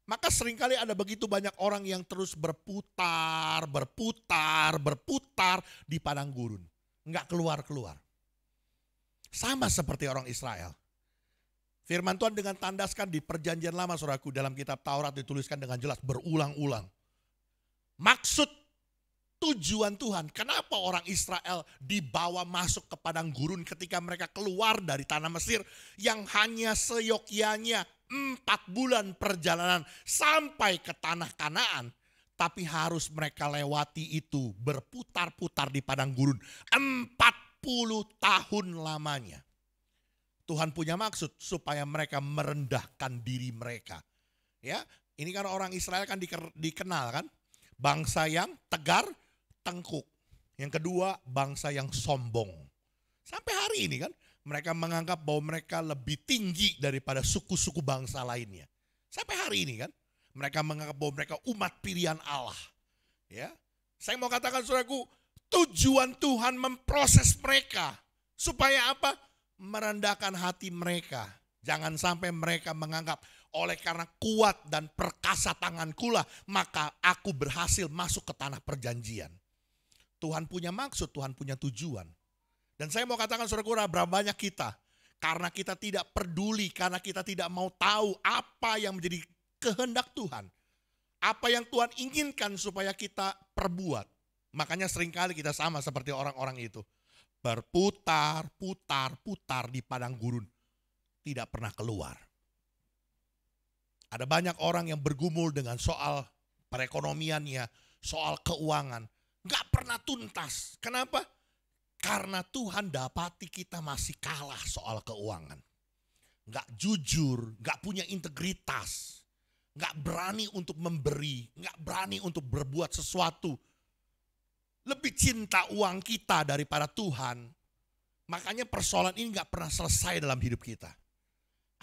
maka seringkali ada begitu banyak orang yang terus berputar di padang gurun. Nggak keluar-keluar. Sama seperti orang Israel. Firman Tuhan dengan tandaskan di perjanjian lama saudaraku, dalam kitab Taurat dituliskan dengan jelas berulang-ulang. Maksud tujuan Tuhan, kenapa orang Israel dibawa masuk ke padang gurun ketika mereka keluar dari tanah Mesir yang hanya seyogyanya 4 bulan perjalanan sampai ke tanah Kanaan. Tapi harus mereka lewati itu berputar-putar di padang gurun 40 tahun lamanya. Tuhan punya maksud supaya mereka merendahkan diri mereka. Ya, ini kan orang Israel kan dikenal kan, bangsa yang tegar, tengkuk. Yang kedua, bangsa yang sombong. Sampai hari ini kan, mereka menganggap bahwa mereka lebih tinggi daripada suku-suku bangsa lainnya. Sampai hari ini kan, mereka menganggap bahwa mereka umat pilihan Allah. Ya, saya mau katakan saudaraku, tujuan Tuhan memproses mereka. Supaya apa? Merendahkan hati mereka. Jangan sampai mereka menganggap oleh karena kuat dan perkasa tangankulah, maka aku berhasil masuk ke tanah perjanjian. Tuhan punya maksud, Tuhan punya tujuan. Dan saya mau katakan saudaraku, berapa banyak kita, karena kita tidak peduli, karena kita tidak mau tahu apa yang menjadi kehendak Tuhan. Apa yang Tuhan inginkan supaya kita perbuat. Makanya seringkali kita sama seperti orang-orang itu. Berputar di padang gurun. Tidak pernah keluar. Ada banyak orang yang bergumul dengan soal perekonomiannya, soal keuangan. Gak pernah tuntas. Kenapa? Karena Tuhan dapati kita masih kalah soal keuangan. Gak jujur, gak punya integritas. Gak berani untuk memberi, gak berani untuk berbuat sesuatu. Lebih cinta uang kita daripada Tuhan. Makanya persoalan ini gak pernah selesai dalam hidup kita.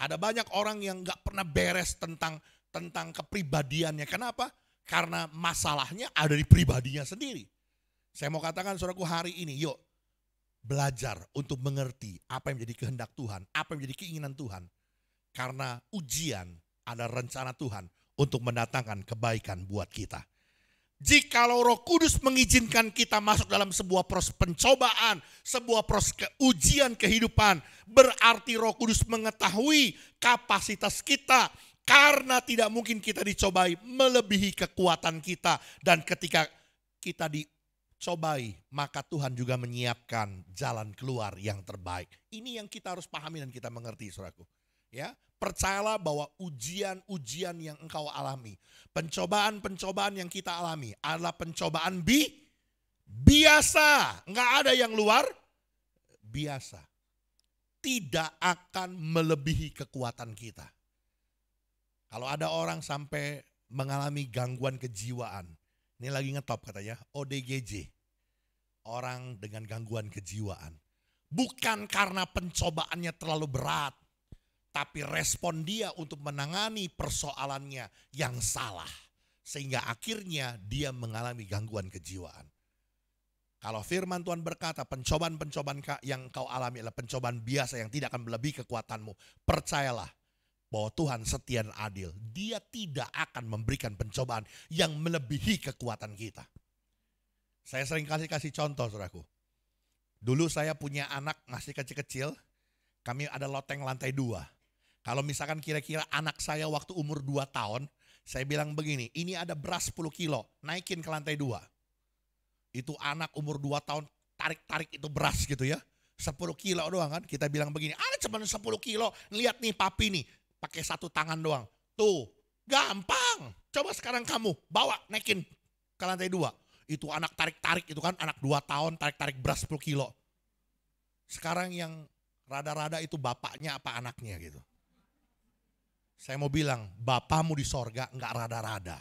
Ada banyak orang yang gak pernah beres tentang kepribadiannya. Kenapa? Karena masalahnya ada di pribadinya sendiri. Saya mau katakan saudaraku hari ini, yuk belajar untuk mengerti apa yang menjadi kehendak Tuhan, apa yang menjadi keinginan Tuhan. Karena ujian ada rencana Tuhan untuk mendatangkan kebaikan buat kita. Jikalau Roh Kudus mengizinkan kita masuk dalam sebuah proses pencobaan, sebuah proses ujian kehidupan, berarti Roh Kudus mengetahui kapasitas kita. Karena tidak mungkin kita dicobai melebihi kekuatan kita. Dan ketika kita dicobai, maka Tuhan juga menyiapkan jalan keluar yang terbaik. Ini yang kita harus pahami dan kita mengerti, saudaraku. Ya, percayalah bahwa ujian-ujian yang engkau alami, pencobaan-pencobaan yang kita alami adalah pencobaan biasa. Enggak ada yang luar biasa. Tidak akan melebihi kekuatan kita. Kalau ada orang sampai mengalami gangguan kejiwaan, ini lagi ngetop katanya, ODGJ, orang dengan gangguan kejiwaan. Bukan karena pencobaannya terlalu berat, tapi respon dia untuk menangani persoalannya yang salah. Sehingga akhirnya dia mengalami gangguan kejiwaan. Kalau firman Tuhan berkata pencobaan-pencobaan yang kau alami adalah pencobaan biasa yang tidak akan melebihi kekuatanmu, percayalah bahwa Tuhan setia dan adil. Dia tidak akan memberikan pencobaan yang melebihi kekuatan kita. Saya sering kasih contoh, saudaraku. Dulu saya punya anak masih kecil-kecil. Kami ada loteng lantai 2. Kalau misalkan kira-kira anak saya waktu umur 2 tahun, saya bilang begini, ini ada beras 10 kilo, naikin ke lantai 2. Itu anak umur 2 tahun tarik-tarik itu beras gitu ya. 10 kilo doang kan. Kita bilang begini, cuma 10 kilo. Lihat nih papi nih, pakai 1 tangan doang. Tuh, gampang. Coba sekarang kamu bawa naikin ke lantai 2. Itu anak tarik-tarik itu kan, anak 2 tahun tarik-tarik beras 10 kilo. Sekarang yang rada-rada itu bapaknya apa anaknya gitu. Saya mau bilang, bapamu di sorga nggak rada-rada.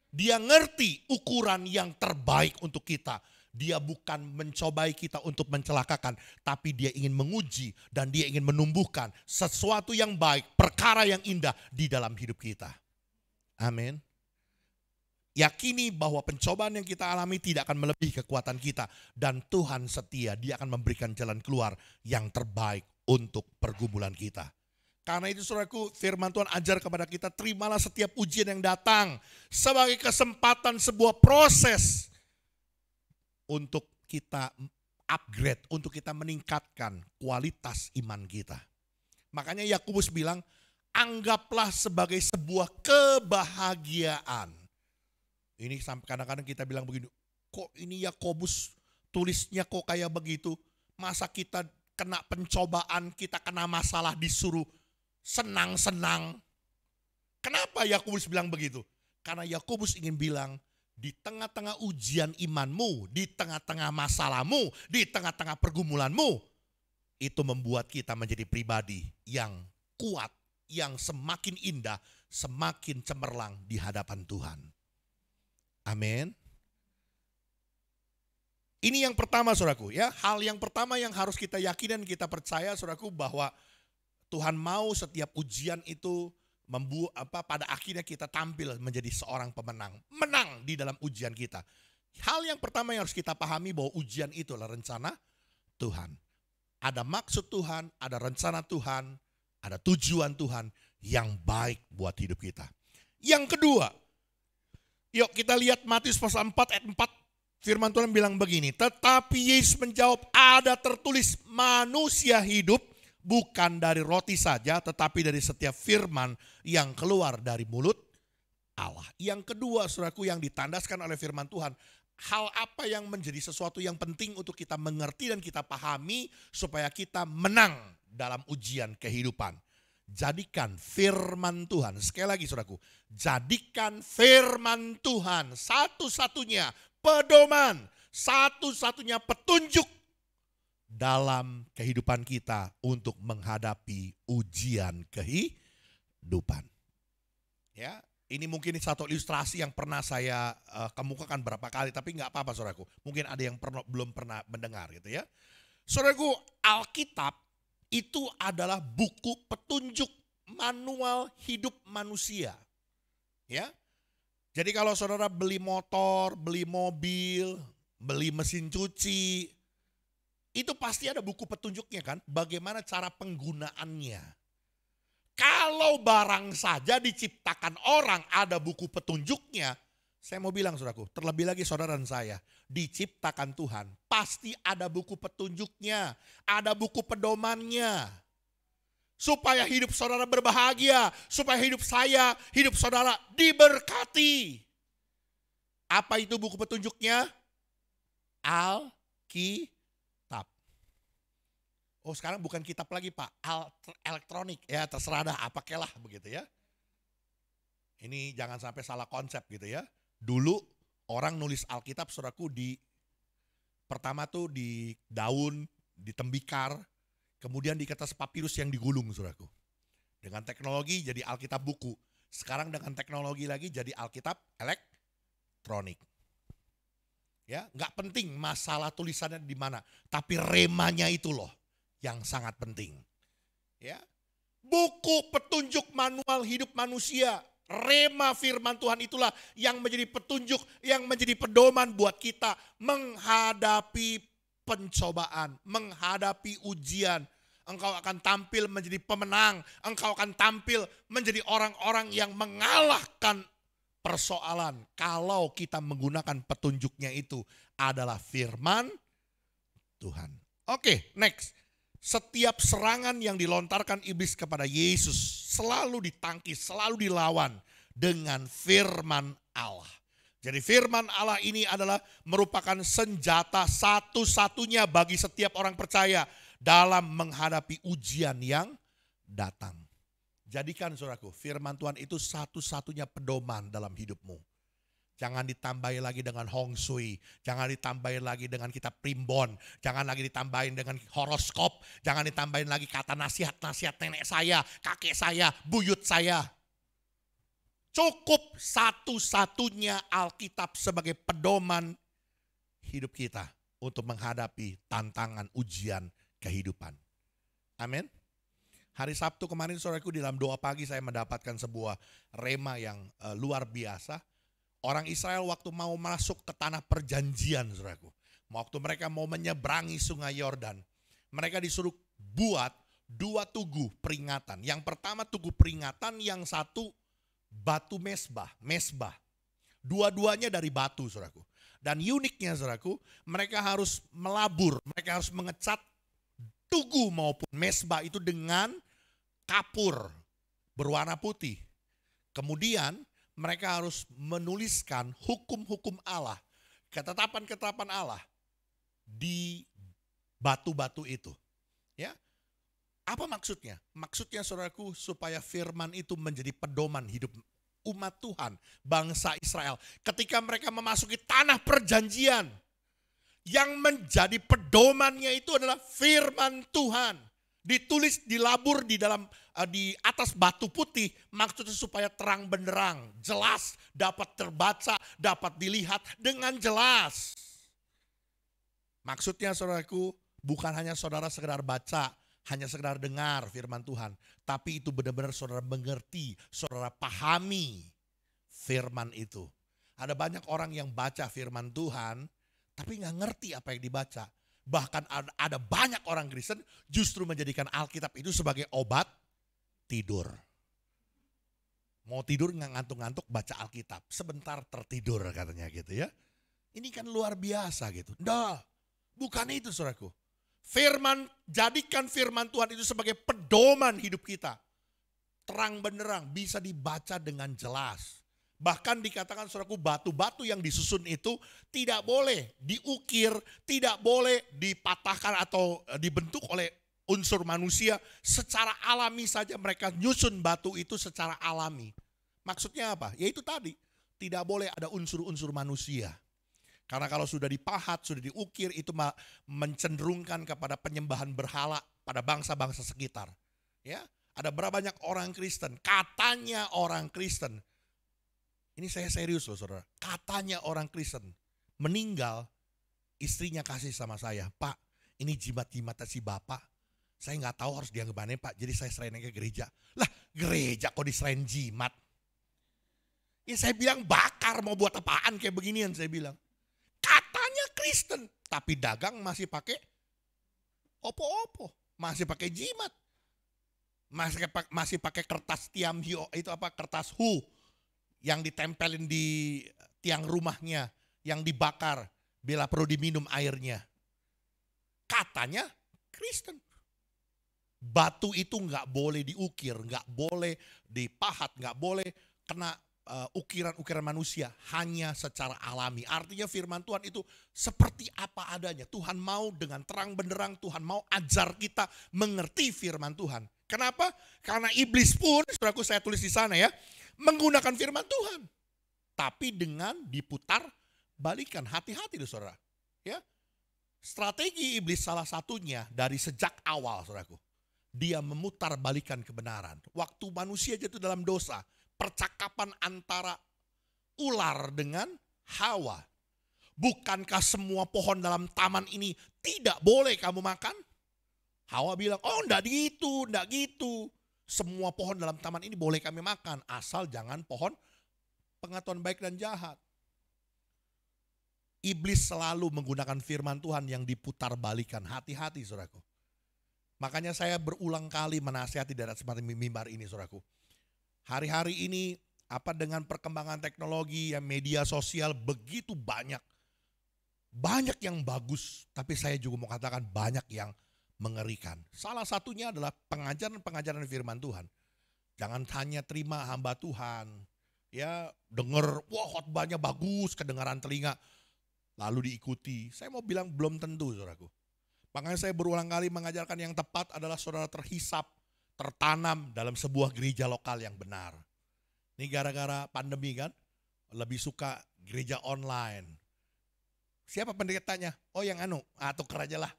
Dia ngerti ukuran yang terbaik untuk kita. Dia bukan mencobai kita untuk mencelakakan, tapi dia ingin menguji dan dia ingin menumbuhkan sesuatu yang baik, perkara yang indah di dalam hidup kita. Amin. Yakini bahwa pencobaan yang kita alami tidak akan melebihi kekuatan kita. Dan Tuhan setia, dia akan memberikan jalan keluar yang terbaik untuk pergumulan kita. Karena itu saudaraku, firman Tuhan ajar kepada kita, terimalah setiap ujian yang datang sebagai kesempatan sebuah proses untuk kita upgrade, untuk kita meningkatkan kualitas iman kita. Makanya Yakobus bilang, anggaplah sebagai sebuah kebahagiaan. Ini sampai kadang-kadang kita bilang begini, kok ini Yakobus tulisnya kok kayak begitu? Masa kita kena pencobaan, kita kena masalah disuruh senang-senang? Kenapa Yakobus bilang begitu? Karena Yakobus ingin bilang, di tengah-tengah ujian imanmu, di tengah-tengah masalahmu, di tengah-tengah pergumulanmu, itu membuat kita menjadi pribadi yang kuat, yang semakin indah, semakin cemerlang di hadapan Tuhan. Amin. Ini yang pertama saudaraku ya. Hal yang pertama yang harus kita yakini dan kita percaya saudaraku, bahwa Tuhan mau setiap ujian itu pada akhirnya kita tampil menjadi seorang pemenang. Menang di dalam ujian kita. Hal yang pertama yang harus kita pahami bahwa ujian itu adalah rencana Tuhan. Ada maksud Tuhan, ada rencana Tuhan, ada tujuan Tuhan yang baik buat hidup kita. Yang kedua, yuk kita lihat Matius pasal 4 ayat 4. Firman Tuhan bilang begini, tetapi Yesus menjawab, ada tertulis manusia hidup bukan dari roti saja, tetapi dari setiap firman yang keluar dari mulut Allah. Yang kedua, saudaraku, yang ditandaskan oleh firman Tuhan, hal apa yang menjadi sesuatu yang penting untuk kita mengerti dan kita pahami supaya kita menang dalam ujian kehidupan. Jadikan firman Tuhan, sekali lagi saudaraku, jadikan firman Tuhan satu-satunya pedoman, satu-satunya petunjuk dalam kehidupan kita untuk menghadapi ujian kehidupan. Ya, ini mungkin satu ilustrasi yang pernah saya kemukakan berapa kali, tapi nggak apa-apa saudaraku. Mungkin ada yang belum pernah mendengar gitu ya. Saudaraku, Alkitab itu adalah buku petunjuk manual hidup manusia. Ya. Jadi kalau saudara beli motor, beli mobil, beli mesin cuci, itu pasti ada buku petunjuknya kan, bagaimana cara penggunaannya. Kalau barang saja diciptakan orang ada buku petunjuknya, saya mau bilang saudaraku, terlebih lagi saudara dan saya, diciptakan Tuhan, pasti ada buku petunjuknya, ada buku pedomannya. Supaya hidup saudara berbahagia, supaya hidup saya, hidup saudara diberkati. Apa itu buku petunjuknya? Alkitab. Oh sekarang bukan kitab lagi Pak, elektronik, ya terserah dah apakah begitu ya. Ini jangan sampai salah konsep gitu ya. Dulu orang nulis Alkitab saudaraku pertama tuh di daun, di tembikar, kemudian di kertas papirus yang digulung saudaraku. Dengan teknologi jadi Alkitab buku. Sekarang dengan teknologi lagi jadi Alkitab elektronik. Ya, nggak penting masalah tulisannya di mana, tapi remanya itu loh yang sangat penting. Ya. Buku petunjuk manual hidup manusia, rema firman Tuhan itulah yang menjadi petunjuk, yang menjadi pedoman buat kita menghadapi pencobaan, menghadapi ujian. Engkau akan tampil menjadi pemenang, engkau akan tampil menjadi orang-orang yang mengalahkan persoalan. Kalau kita menggunakan petunjuknya itu adalah firman Tuhan. Oke, next. Setiap serangan yang dilontarkan iblis kepada Yesus selalu ditangkis, selalu dilawan dengan firman Allah. Jadi firman Allah ini adalah merupakan senjata satu-satunya bagi setiap orang percaya dalam menghadapi ujian yang datang. Jadikan saudaraku, firman Tuhan itu satu-satunya pedoman dalam hidupmu. Jangan ditambahin lagi dengan Hong Sui, jangan ditambahin lagi dengan kitab primbon, jangan lagi ditambahin dengan horoskop, jangan ditambahin lagi kata nasihat-nasihat nenek saya, kakek saya, buyut saya. Cukup satu-satunya Alkitab sebagai pedoman hidup kita untuk menghadapi tantangan ujian kehidupan. Amin. Hari Sabtu kemarin saudaraku di dalam doa pagi saya mendapatkan sebuah rema yang luar biasa. Orang Israel waktu mau masuk ke tanah perjanjian saudaraku. Waktu mereka mau menyeberangi sungai Yordan. Mereka disuruh buat 2 tugu peringatan. Yang pertama tugu peringatan, yang satu batu mesbah. Dua-duanya dari batu saudaraku. Dan uniknya saudaraku, mereka harus melabur, mereka harus mengecat tugu maupun mesbah itu dengan kapur berwarna putih. Kemudian mereka harus menuliskan hukum-hukum Allah, ketetapan-ketetapan Allah di batu-batu itu. Ya. Apa maksudnya? Maksudnya saudaraku, supaya firman itu menjadi pedoman hidup umat Tuhan, bangsa Israel. Ketika mereka memasuki tanah perjanjian, yang menjadi pedomannya itu adalah firman Tuhan. Ditulis, dilabur di atas batu putih, maksudnya supaya terang benderang, jelas, dapat terbaca, dapat dilihat dengan jelas. Maksudnya saudaraku, bukan hanya saudara sekedar baca, hanya sekedar dengar firman Tuhan, tapi itu benar-benar saudara mengerti, saudara pahami firman itu. Ada banyak orang yang baca firman Tuhan, tapi nggak ngerti apa yang dibaca. Bahkan ada banyak orang Kristen justru menjadikan Alkitab itu sebagai obat tidur. Mau tidur nggak ngantuk-ngantuk, baca Alkitab. Sebentar tertidur katanya gitu ya. Ini kan luar biasa gitu. Nah, bukan itu saudaraku. Jadikan firman Tuhan itu sebagai pedoman hidup kita. Terang benderang, bisa dibaca dengan jelas. Bahkan dikatakan saudaraku, batu-batu yang disusun itu tidak boleh diukir, tidak boleh dipatahkan atau dibentuk oleh unsur manusia. Secara alami saja mereka nyusun batu itu secara alami. Maksudnya apa? Ya itu tadi, tidak boleh ada unsur-unsur manusia. Karena kalau sudah dipahat, sudah diukir, itu mencenderungkan kepada penyembahan berhala pada bangsa-bangsa sekitar. Ya, ada berapa banyak orang Kristen, katanya orang Kristen. Ini saya serius loh saudara. Katanya orang Kristen meninggal, istrinya kasih sama saya, Pak, ini jimat-jimatnya si bapak. Saya nggak tahu harus dianggap aneh Pak, jadi saya serahin ke gereja. Lah, gereja kok diserahin jimat? Ya saya bilang bakar, mau buat apaan kayak beginian saya bilang. Katanya Kristen, tapi dagang masih pakai opo-opo, masih pakai jimat. Masih pakai kertas tiam hio, itu apa, kertas hu. Yang ditempelin di tiang rumahnya, yang dibakar bila perlu diminum airnya. Katanya Kristen. Batu itu nggak boleh diukir, nggak boleh dipahat, nggak boleh kena ukiran-ukiran manusia, hanya secara alami. Artinya firman Tuhan itu seperti apa adanya. Tuhan mau dengan terang benderang, Tuhan mau ajar kita mengerti firman Tuhan. Kenapa? Karena iblis pun, saudaraku saya tulis di sana ya, menggunakan firman Tuhan. Tapi dengan diputar balikan, hati-hati loh saudara. Ya. Strategi iblis salah satunya dari sejak awal saudaraku. Dia memutar balikan kebenaran. Waktu manusia jatuh dalam dosa, percakapan antara ular dengan Hawa. Bukankah semua pohon dalam taman ini tidak boleh kamu makan? Hawa bilang, oh enggak gitu. Semua pohon dalam taman ini boleh kami makan, asal jangan pohon pengetahuan baik dan jahat. Iblis selalu menggunakan firman Tuhan yang diputar balikan. Hati-hati saudaraku. Makanya saya berulang kali menasihati dari seperti mimbar ini saudaraku. Hari-hari ini dengan perkembangan teknologi, media sosial begitu banyak. Banyak yang bagus, tapi saya juga mau katakan banyak yang mengerikan. Salah satunya adalah pengajaran-pengajaran firman Tuhan. Jangan hanya terima hamba Tuhan. Ya, denger, wah khotbahnya bagus, kedengaran telinga. Lalu diikuti. Saya mau bilang belum tentu, saudaraku. Makanya saya berulang kali mengajarkan yang tepat adalah saudara terhisap, tertanam dalam sebuah gereja lokal yang benar. Ini gara-gara pandemi kan, lebih suka gereja online. Siapa pendetanya? Oh yang anu, tuker aja lah.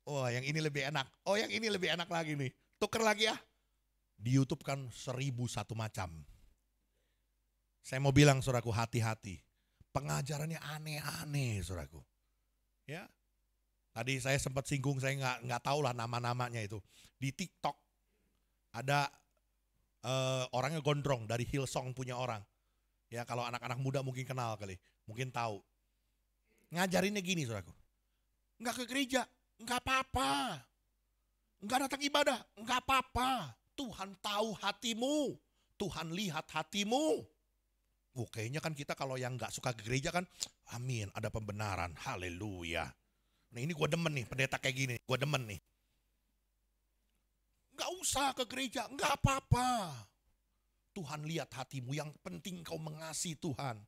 Oh yang ini lebih enak. Oh yang ini lebih enak lagi nih. Tuker lagi ya. Di YouTube kan 1001 macam. Saya mau bilang saudaraku, hati-hati. Pengajarannya aneh-aneh saudaraku. Ya. Tadi saya sempat singgung, saya nggak tahu lah nama-namanya itu. Di TikTok ada orangnya gondrong dari Hillsong punya orang. Ya kalau anak-anak muda mungkin kenal kali, mungkin tahu. Ngajarinnya gini saudaraku. Nggak ke gereja, nggak apa-apa. Nggak datang ibadah, nggak apa-apa. Tuhan tahu hatimu. Tuhan lihat hatimu. Kayaknya kan kita kalau yang nggak suka ke gereja kan, amin, ada pembenaran, haleluya. Nah ini gue demen nih, pendeta kayak gini, gue demen nih. Nggak usah ke gereja, nggak apa-apa. Tuhan lihat hatimu, yang penting kau mengasihi Tuhan.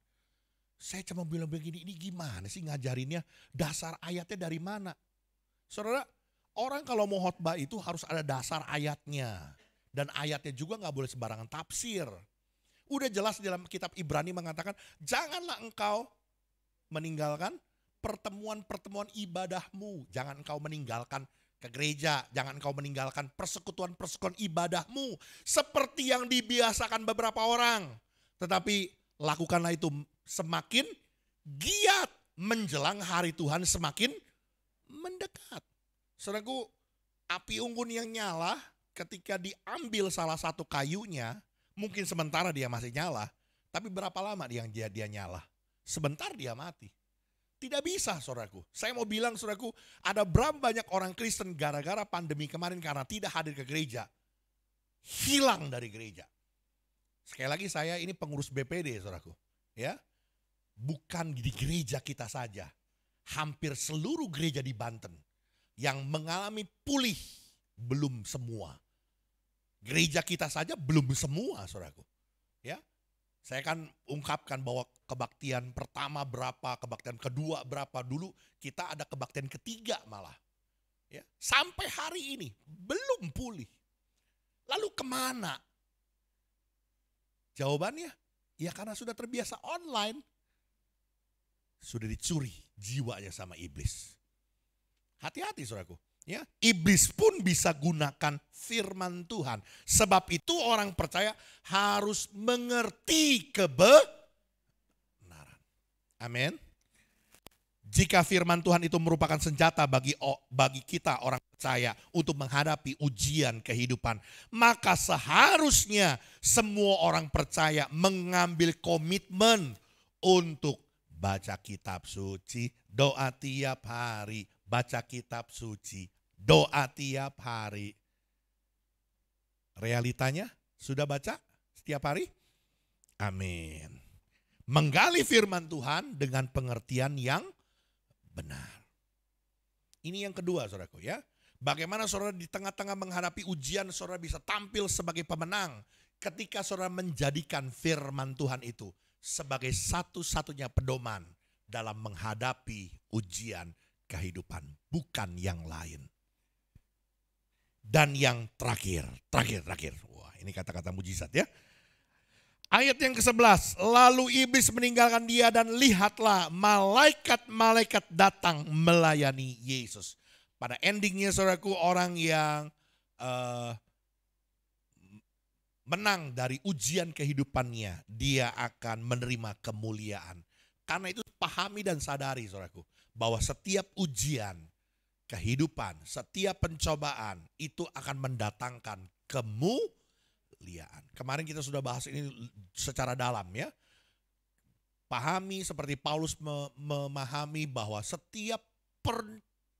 Saya cuma bilang begini, ini gimana sih ngajarinnya? Dasar ayatnya dari mana? Saudara, orang kalau mau khotbah itu harus ada dasar ayatnya. Dan ayatnya juga nggak boleh sembarangan tafsir. Udah jelas dalam kitab Ibrani mengatakan, janganlah engkau meninggalkan pertemuan-pertemuan ibadahmu. Jangan engkau meninggalkan ke gereja, jangan engkau meninggalkan persekutuan-persekutuan ibadahmu. Seperti yang dibiasakan beberapa orang. Tetapi lakukanlah itu semakin giat menjelang hari Tuhan semakin mendekat. Saudaraku, api unggun yang nyala ketika diambil salah satu kayunya, mungkin sementara dia masih nyala, tapi berapa lama dia nyala? Sebentar dia mati. Tidak bisa saudaraku. Saya mau bilang saudaraku, ada berapa banyak orang Kristen gara-gara pandemi kemarin karena tidak hadir ke gereja, hilang dari gereja. Sekali lagi saya ini pengurus BPD saudaraku. Ya, bukan di gereja kita saja. Hampir seluruh gereja di Banten yang mengalami pulih, belum semua. Gereja kita saja belum semua saudaraku. Ya, saya kan ungkapkan bahwa kebaktian pertama berapa, kebaktian kedua berapa, dulu kita ada kebaktian ketiga malah. Ya, sampai hari ini belum pulih. Lalu kemana? Jawabannya, ya karena sudah terbiasa online. Sudah dicuri jiwanya sama iblis. Hati-hati saudaraku. Ya, iblis pun bisa gunakan firman Tuhan. Sebab itu orang percaya harus mengerti kebenaran. Amin. Jika firman Tuhan itu merupakan senjata bagi kita orang percaya untuk menghadapi ujian kehidupan, maka seharusnya semua orang percaya mengambil komitmen untuk baca kitab suci, doa tiap hari, baca kitab suci, doa tiap hari. Realitanya sudah baca setiap hari? Amin. Menggali firman Tuhan dengan pengertian yang benar. Ini yang kedua saudaraku ya. Bagaimana saudara di tengah-tengah menghadapi ujian saudara bisa tampil sebagai pemenang ketika saudara menjadikan firman Tuhan itu sebagai satu-satunya pedoman dalam menghadapi ujian kehidupan, bukan yang lain. Dan yang terakhir. Wah, ini kata-kata mujizat ya. Ayat yang ke-11, lalu iblis meninggalkan dia dan lihatlah malaikat-malaikat datang melayani Yesus. Pada endingnya saudaraku, orang yang menang dari ujian kehidupannya, dia akan menerima kemuliaan. Karena itu pahami dan sadari saudaraku, bahwa setiap ujian kehidupan, setiap pencobaan itu akan mendatangkan kemuliaan. Kemarin kita sudah bahas ini secara dalam ya. Pahami seperti Paulus memahami bahwa setiap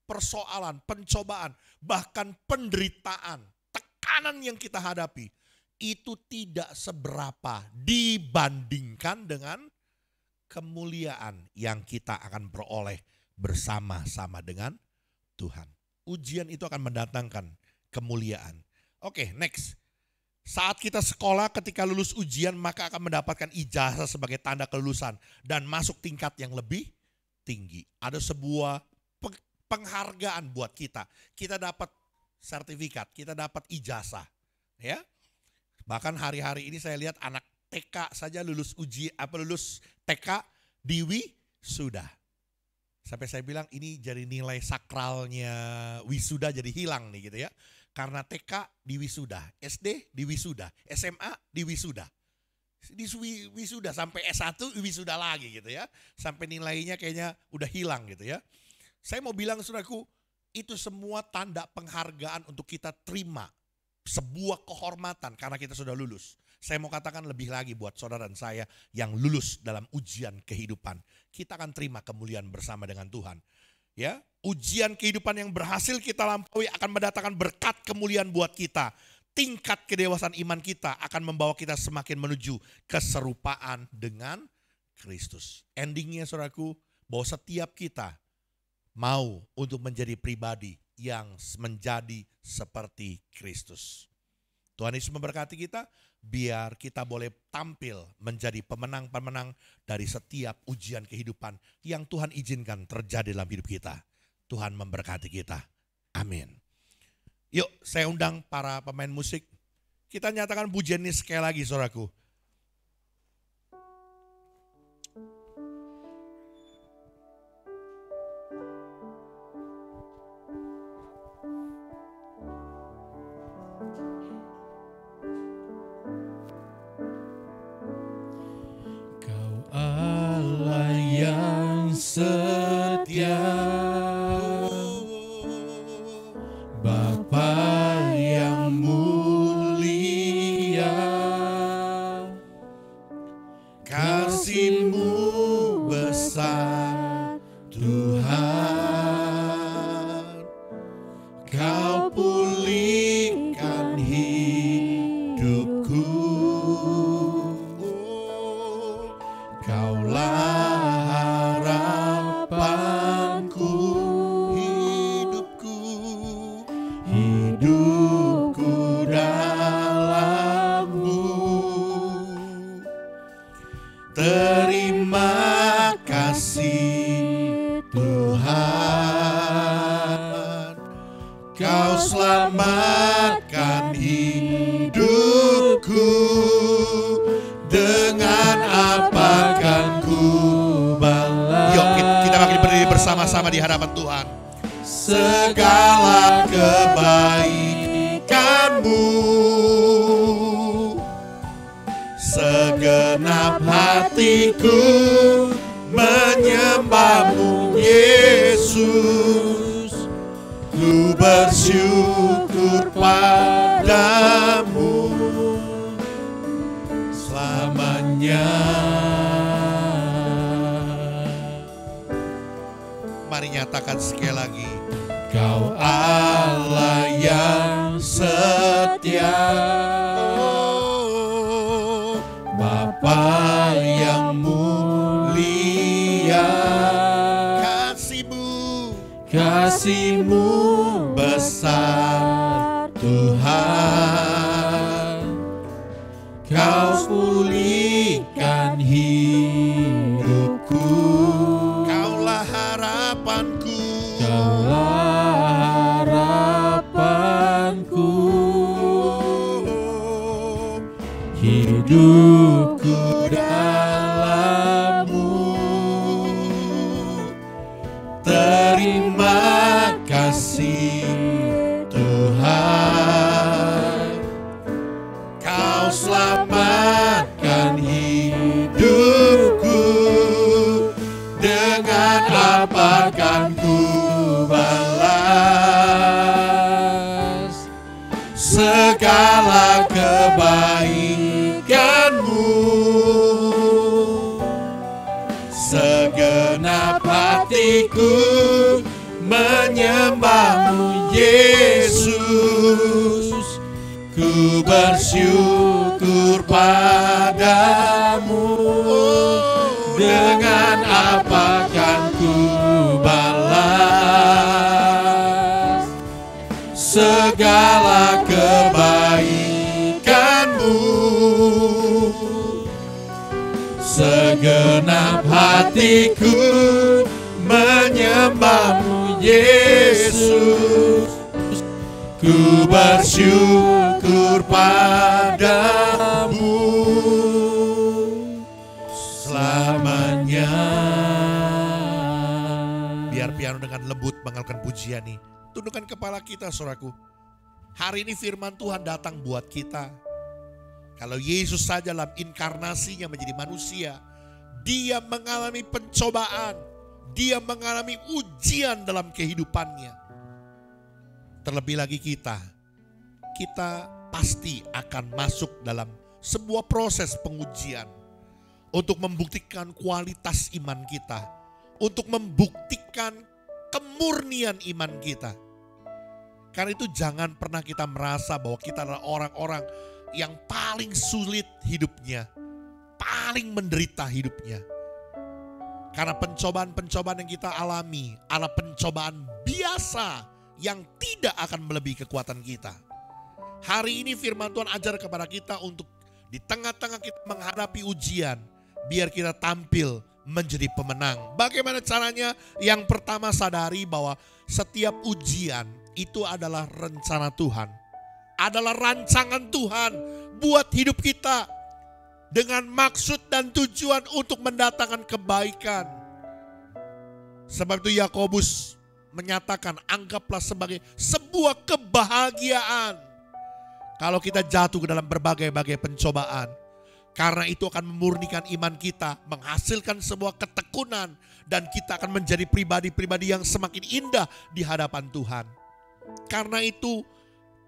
persoalan, pencobaan, bahkan penderitaan, tekanan yang kita hadapi itu tidak seberapa dibandingkan dengan kemuliaan yang kita akan peroleh bersama-sama dengan Tuhan. Ujian itu akan mendatangkan kemuliaan. Oke, next. Saat kita sekolah ketika lulus ujian maka akan mendapatkan ijazah sebagai tanda kelulusan dan masuk tingkat yang lebih tinggi. Ada sebuah penghargaan buat kita. Kita dapat sertifikat, kita dapat ijazah, ya. Bahkan hari-hari ini saya lihat anak TK saja lulus TK di wisuda. Sampai saya bilang ini jadi nilai sakralnya wisuda jadi hilang nih gitu ya. Karena TK di wisuda, SD di wisuda, SMA di wisuda. Di wisuda sampai S1 di wisuda lagi gitu ya. Sampai nilainya kayaknya udah hilang gitu ya. Saya mau bilang saudaraku, itu semua tanda penghargaan untuk kita terima sebuah kehormatan karena kita sudah lulus. Saya mau katakan lebih lagi buat saudara dan saya yang lulus dalam ujian kehidupan. Kita akan terima kemuliaan bersama dengan Tuhan. Ya, ujian kehidupan yang berhasil kita lampaui akan mendatangkan berkat kemuliaan buat kita. Tingkat kedewasaan iman kita akan membawa kita semakin menuju keserupaan dengan Kristus. Endingnya saudaraku, bahwa setiap kita mau untuk menjadi pribadi yang menjadi seperti Kristus. Tuhan Yesus memberkati kita, biar kita boleh tampil menjadi pemenang-pemenang dari setiap ujian kehidupan yang Tuhan izinkan terjadi dalam hidup kita. Tuhan memberkati kita. Amin. Yuk, saya undang para pemain musik. Kita nyatakan pujian ini sekali lagi, saudaraku. Setia, Bapa yang mulia, kasih-Mu besar Tuhan, Kau pulihkan hidupku, Kaulah hidupku dalam-Mu. Terima kasih Tuhan, Kau selamatkan hidupku. Dengan apa kan ku balas? Yuk kita makin berdiri bersama-sama di hadapan Tuhan. Segala kebaikan-Mu, segenap hatiku menyembah-Mu Yesus. Ku bersyukur padamu selamanya. Mari nyatakan sekali lagi. Kau Allah yang setia, Bapa yang mulia, kasih-Mu besar Tuhan, Kau pulihkan hidupku. Kaulah harapanku, hidupku dalam-Mu. Terima kasih Tuhan, Kau selamatkan hidupku. Dengan apa kan ku balas segala kebaikan-Mu? Segenap hatiku menyembah-Mu Yesus. Ku bersyukur padamu. Dengan apa kan ku balas segala kebaikan segenap hatiku menyembahmu Yesus. Ku bersyukur padamu selamanya. Biar piano dengan lembut mengalahkan pujian nih. Tundukkan kepala kita, saudaraku. Hari ini firman Tuhan datang buat kita. Kalau Yesus saja dalam inkarnasinya menjadi manusia, dia mengalami pencobaan, dia mengalami ujian dalam kehidupannya. Terlebih lagi kita pasti akan masuk dalam sebuah proses pengujian untuk membuktikan kualitas iman kita, untuk membuktikan kemurnian iman kita. Karena itu jangan pernah kita merasa bahwa kita adalah orang-orang yang paling sulit hidupnya, paling menderita hidupnya. Karena pencobaan-pencobaan yang kita alami adalah pencobaan biasa yang tidak akan melebihi kekuatan kita. Hari ini firman Tuhan ajar kepada kita untuk di tengah-tengah kita menghadapi ujian, biar kita tampil menjadi pemenang. Bagaimana caranya? Yang pertama, sadari bahwa setiap ujian itu adalah rencana Tuhan, adalah rancangan Tuhan buat hidup kita dengan maksud dan tujuan untuk mendatangkan kebaikan. Sebab itu Yakobus menyatakan, anggaplah sebagai sebuah kebahagiaan kalau kita jatuh ke dalam berbagai-bagai pencobaan. Karena itu akan memurnikan iman kita, menghasilkan sebuah ketekunan, dan kita akan menjadi pribadi-pribadi yang semakin indah di hadapan Tuhan. Karena itu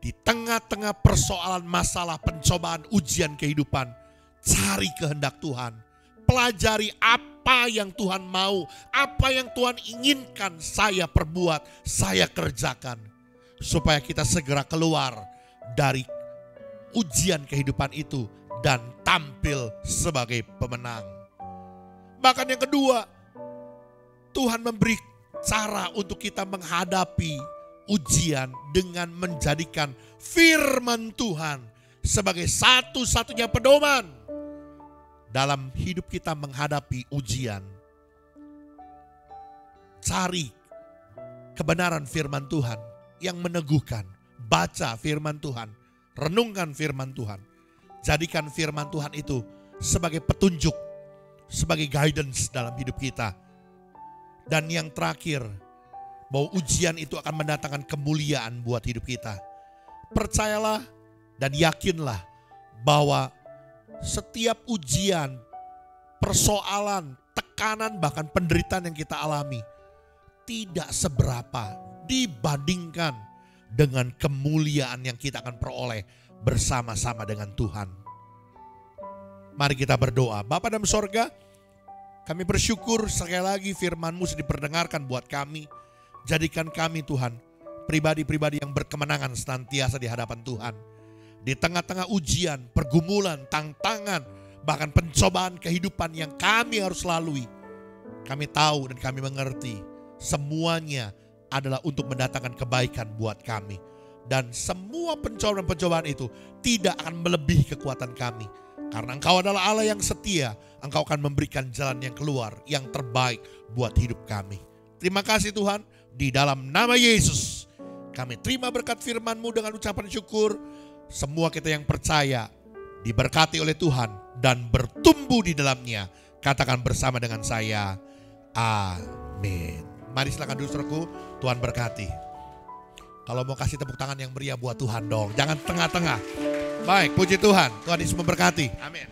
di tengah-tengah persoalan, masalah, pencobaan, ujian kehidupan, cari kehendak Tuhan. Pelajari apa yang Tuhan mau, apa yang Tuhan inginkan saya perbuat, saya kerjakan. Supaya kita segera keluar dari ujian kehidupan itu dan tampil sebagai pemenang. Bahkan yang kedua, Tuhan memberi cara untuk kita menghadapi ujian dengan menjadikan firman Tuhan sebagai satu-satunya pedoman dalam hidup kita menghadapi ujian. Cari kebenaran firman Tuhan yang meneguhkan. Baca firman Tuhan, renungkan firman Tuhan. Jadikan firman Tuhan itu sebagai petunjuk, sebagai guidance dalam hidup kita. Dan yang terakhir, bahwa ujian itu akan mendatangkan kemuliaan buat hidup kita. Percayalah dan yakinlah bahwa setiap ujian, persoalan, tekanan, bahkan penderitaan yang kita alami tidak seberapa dibandingkan dengan kemuliaan yang kita akan peroleh bersama-sama dengan Tuhan. Mari kita berdoa. Bapa dalam sorga, kami bersyukur sekali lagi firman-Mu sudah diperdengarkan buat kami. Jadikan kami Tuhan pribadi-pribadi yang berkemenangan senantiasa di hadapan Tuhan. Di tengah-tengah ujian, pergumulan, tantangan, bahkan pencobaan kehidupan yang kami harus lalui, kami tahu dan kami mengerti semuanya adalah untuk mendatangkan kebaikan buat kami. Dan semua pencobaan-pencobaan itu tidak akan melebihi kekuatan kami. Karena Engkau adalah Allah yang setia, Engkau akan memberikan jalan yang keluar, yang terbaik buat hidup kami. Terima kasih Tuhan, di dalam nama Yesus kami terima berkat firman-Mu dengan ucapan syukur. Semua kita yang percaya diberkati oleh Tuhan dan bertumbuh di dalamnya. Katakan bersama dengan saya, amin. Mari silakan duduk saudaraku, Tuhan berkati. Kalau mau kasih tepuk tangan yang meriah buat Tuhan dong, jangan tengah-tengah. Baik, puji Tuhan, Tuhan Yesus memberkati. Amin.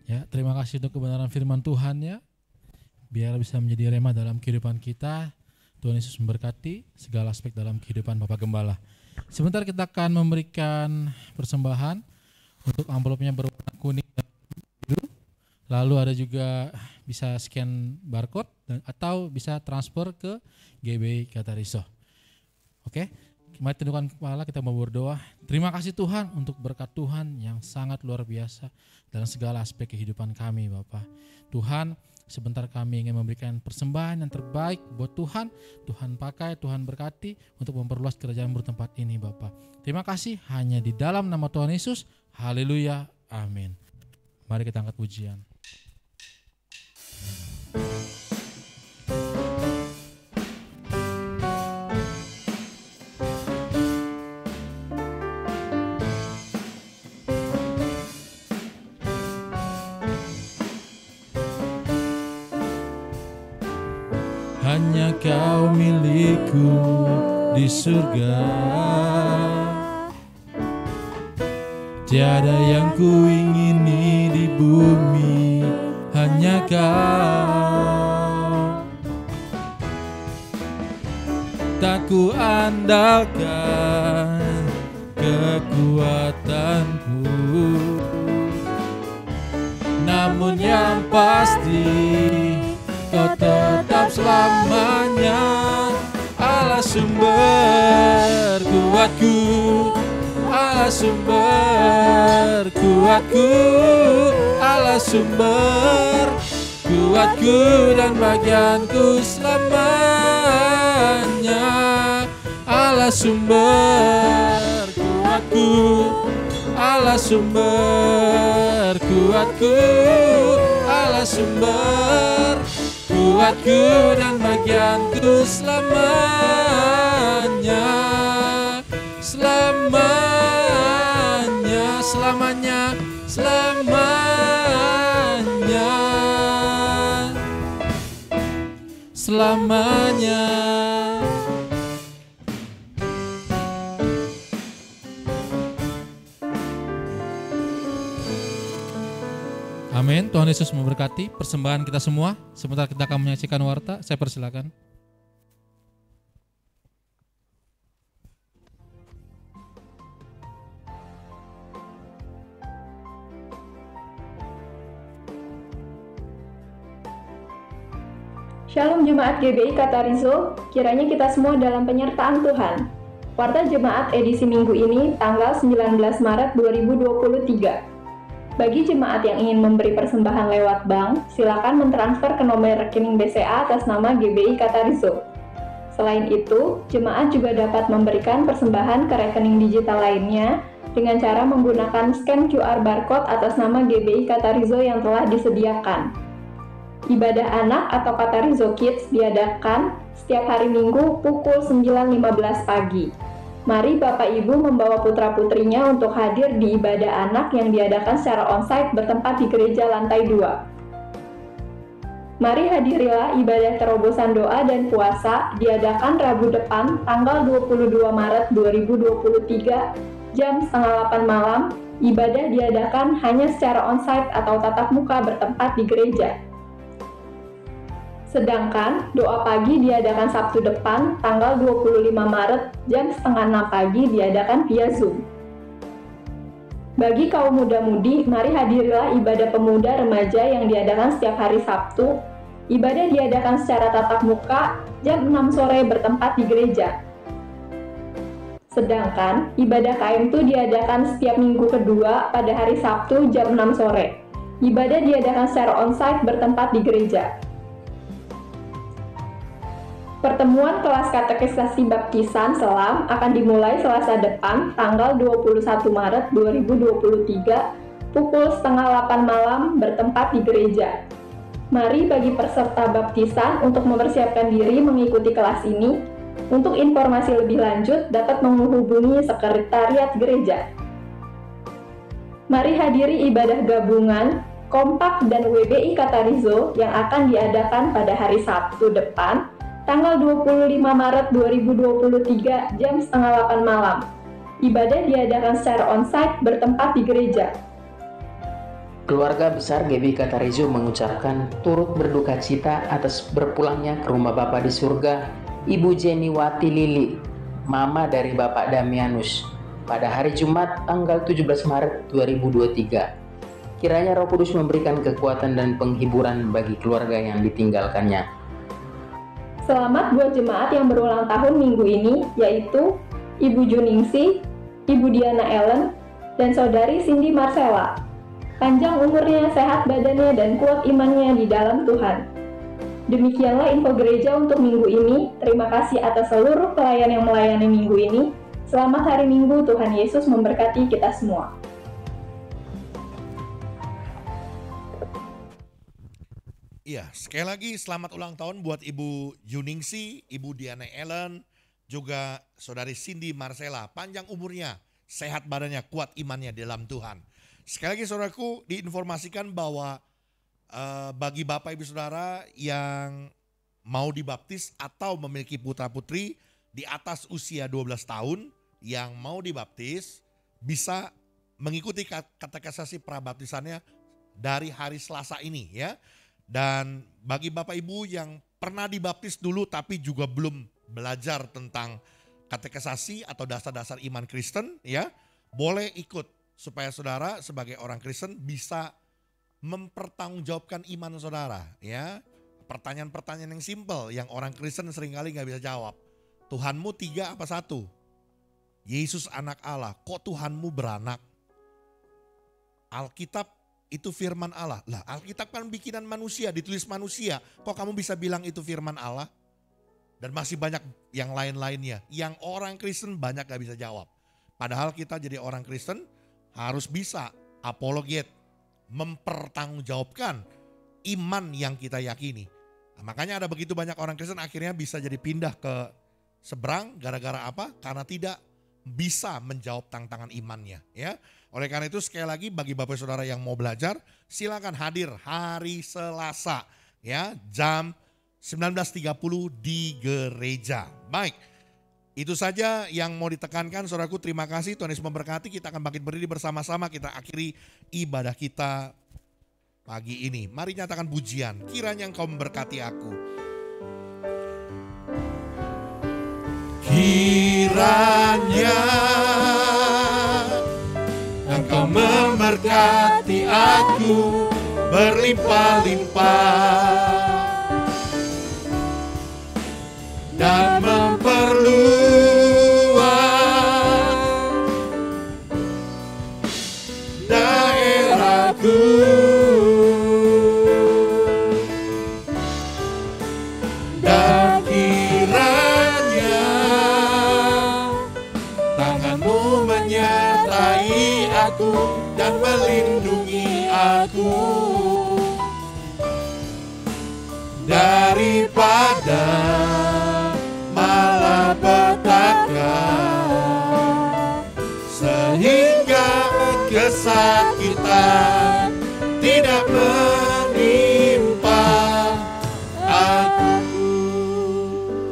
Ya, terima kasih untuk kebenaran firman Tuhan ya. Biar bisa menjadi rema dalam kehidupan kita. Tuhan Yesus memberkati segala aspek dalam kehidupan Bapak Gembala. Sebentar kita akan memberikan persembahan untuk amplopnya berwarna kuning dan biru. Lalu ada juga bisa scan barcode atau bisa transfer ke GBI Katariso. Oke, mari tundukkan kepala, kita mau berdoa. Terima kasih Tuhan untuk berkat Tuhan yang sangat luar biasa dalam segala aspek kehidupan kami Bapak. Tuhan, Sebentar kami ingin memberikan persembahan yang terbaik buat Tuhan. Tuhan pakai, Tuhan berkati untuk memperluas kerajaan bertempat ini Bapa. Terima kasih hanya di dalam nama Tuhan Yesus. Haleluya. Amin. Mari kita angkat pujian. Hanya Kau milikku di surga, tiada yang ku ingini di bumi, hanya Kau. Tak ku andalkan kekuatanku, namun yang pasti Kau tetap selamanya Allah sumber kuatku, Allah sumber kuatku, Allah sumber kuatku dan bagianku selamanya. Allah sumber kuatku, Allah sumber kuatku, Allah sumber kuatku dan bagianku selamanya, selamanya, selamanya, selamanya, selamanya. Amin. Tuhan Yesus memberkati persembahan kita semua. Sebentar kita akan menyaksikan warta. Saya persilakan. Shalom Jemaat GBI Katarizo, kiranya kita semua dalam penyertaan Tuhan. Warta Jemaat edisi minggu ini tanggal 19 Maret 2023. Bagi jemaat yang ingin memberi persembahan lewat bank, silakan mentransfer ke nomor rekening BCA atas nama GBI Katarizo. Selain itu, jemaat juga dapat memberikan persembahan ke rekening digital lainnya dengan cara menggunakan scan QR barcode atas nama GBI Katarizo yang telah disediakan. Ibadah anak atau Katarizo Kids diadakan setiap hari Minggu pukul 9.15 pagi. Mari Bapak Ibu membawa putra-putrinya untuk hadir di ibadah anak yang diadakan secara onsite bertempat di gereja lantai 2. Mari hadirilah ibadah terobosan doa dan puasa diadakan Rabu depan tanggal 22 Maret 2023 jam 7:30 malam. Ibadah diadakan hanya secara onsite atau tatap muka bertempat di gereja. Sedangkan doa pagi diadakan Sabtu depan tanggal 25 Maret jam 5:30 pagi diadakan via Zoom. Bagi kaum muda-mudi, mari hadirilah ibadah pemuda remaja yang diadakan setiap hari Sabtu. Ibadah diadakan secara tatap muka jam 6 sore bertempat di gereja. Sedangkan ibadah KM itu diadakan setiap minggu kedua pada hari Sabtu jam 6 sore. Ibadah diadakan secara onsite bertempat di gereja. Pertemuan kelas katekisasi baptisan Selam akan dimulai Selasa depan tanggal 21 Maret 2023 pukul 7:30 malam bertempat di gereja. Mari bagi peserta baptisan untuk mempersiapkan diri mengikuti kelas ini. Untuk informasi lebih lanjut dapat menghubungi sekretariat gereja. Mari hadiri ibadah gabungan, kompak dan WBI Katarizo yang akan diadakan pada hari Sabtu depan tanggal 25 Maret 2023 jam 7:30 malam. Ibadah diadakan secara onsite bertempat di gereja. Keluarga besar GBI Katarizo mengucapkan turut berduka cita atas berpulangnya ke rumah Bapa di surga Ibu Jenny Wati Lili, mama dari Bapak Damianus, pada hari Jumat tanggal 17 Maret 2023. Kiranya Roh Kudus memberikan kekuatan dan penghiburan bagi keluarga yang ditinggalkannya. Selamat buat jemaat yang berulang tahun minggu ini, yaitu Ibu Juningsi, Ibu Diana Ellen, dan Saudari Cindy Marcella. panjang umurnya, sehat badannya, dan kuat imannya di dalam Tuhan. Demikianlah info gereja untuk minggu ini. Terima kasih atas seluruh pelayan yang melayani minggu ini. Selamat hari Minggu, Tuhan Yesus memberkati kita semua. Iya, sekali lagi selamat ulang tahun buat Ibu Yuningsi, Ibu Diana Ellen, juga Saudari Cindy Marcella. Panjang umurnya, sehat badannya, kuat imannya di dalam Tuhan. Sekali lagi saudaraku, diinformasikan bahwa bagi Bapak Ibu Saudara yang mau dibaptis atau memiliki putra putri di atas usia 12 tahun yang mau dibaptis bisa mengikuti katekisasi prabaptisannya dari hari Selasa ini ya. Dan bagi Bapak Ibu yang pernah dibaptis dulu tapi juga belum belajar tentang katekisasi atau dasar-dasar iman Kristen ya, boleh ikut supaya saudara sebagai orang Kristen bisa mempertanggungjawabkan iman saudara ya. Pertanyaan-pertanyaan yang simpel yang orang Kristen seringkali gak bisa jawab. Tuhanmu 3 apa 1? Yesus anak Allah, kok Tuhanmu beranak? Alkitab itu firman Allah. Lah Alkitab kan bikinan manusia, ditulis manusia. Kok kamu bisa bilang itu firman Allah? Dan masih banyak yang lain-lainnya yang orang Kristen banyak gak bisa jawab. Padahal kita jadi orang Kristen harus bisa apologet, mempertanggungjawabkan iman yang kita yakini. Nah, makanya ada begitu banyak orang Kristen akhirnya bisa jadi pindah ke seberang gara-gara apa? Karena tidak bisa menjawab tantangan imannya ya. Oleh karena itu sekali lagi bagi Bapak Saudara yang mau belajar silakan hadir hari Selasa ya jam 19.30 di gereja. Baik. Itu saja yang mau ditekankan saudaraku, terima kasih, Tuhan Yesus memberkati. Kita akan bangkit berdiri bersama-sama, kita akhiri ibadah kita pagi ini. Mari nyatakan pujian, kiranya Engkau memberkati aku. Kiranya Engkau memberkati aku berlimpah-limpah dan memperluas daerahku, dan kiranya tangan-Mu menyertai aku dan melindungi aku daripada malapetaka, sehingga kesakitan tidak menimpa aku.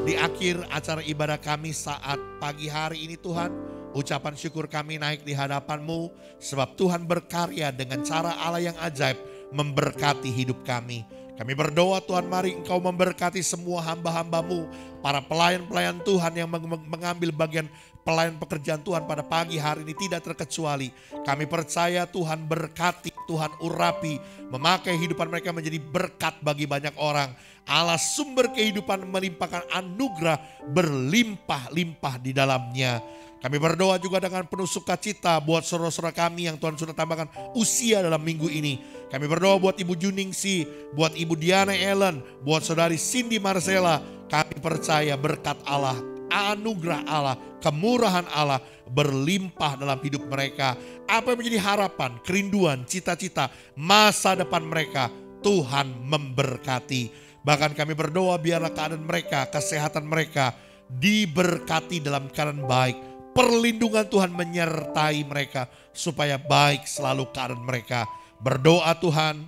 Di akhir acara ibadah kami saat pagi hari ini Tuhan, ucapan syukur kami naik di hadapan-Mu sebab Tuhan berkarya dengan cara Allah yang ajaib memberkati hidup kami. Kami berdoa Tuhan, mari Engkau memberkati semua hamba-hamba-Mu, para pelayan-pelayan Tuhan yang mengambil bagian pelayan pekerjaan Tuhan pada pagi hari ini tidak terkecuali. Kami percaya Tuhan berkati, Tuhan urapi, memakai kehidupan mereka menjadi berkat bagi banyak orang. Allah sumber kehidupan melimpahkan anugerah berlimpah-limpah di dalamnya. Kami berdoa juga dengan penuh sukacita buat saudara-saudara kami yang Tuhan sudah tambahkan usia dalam minggu ini. Kami berdoa buat Ibu Juningsi, buat Ibu Diana Ellen, buat Saudari Cindy Marcella. Kami percaya berkat Allah, anugerah Allah, kemurahan Allah berlimpah dalam hidup mereka. Apa yang menjadi harapan, kerinduan, cita-cita, masa depan mereka, Tuhan memberkati. Bahkan kami berdoa biarlah keadaan mereka, kesehatan mereka diberkati dalam keadaan baik. Perlindungan Tuhan menyertai mereka supaya baik selalu keadaan mereka. Berdoa Tuhan,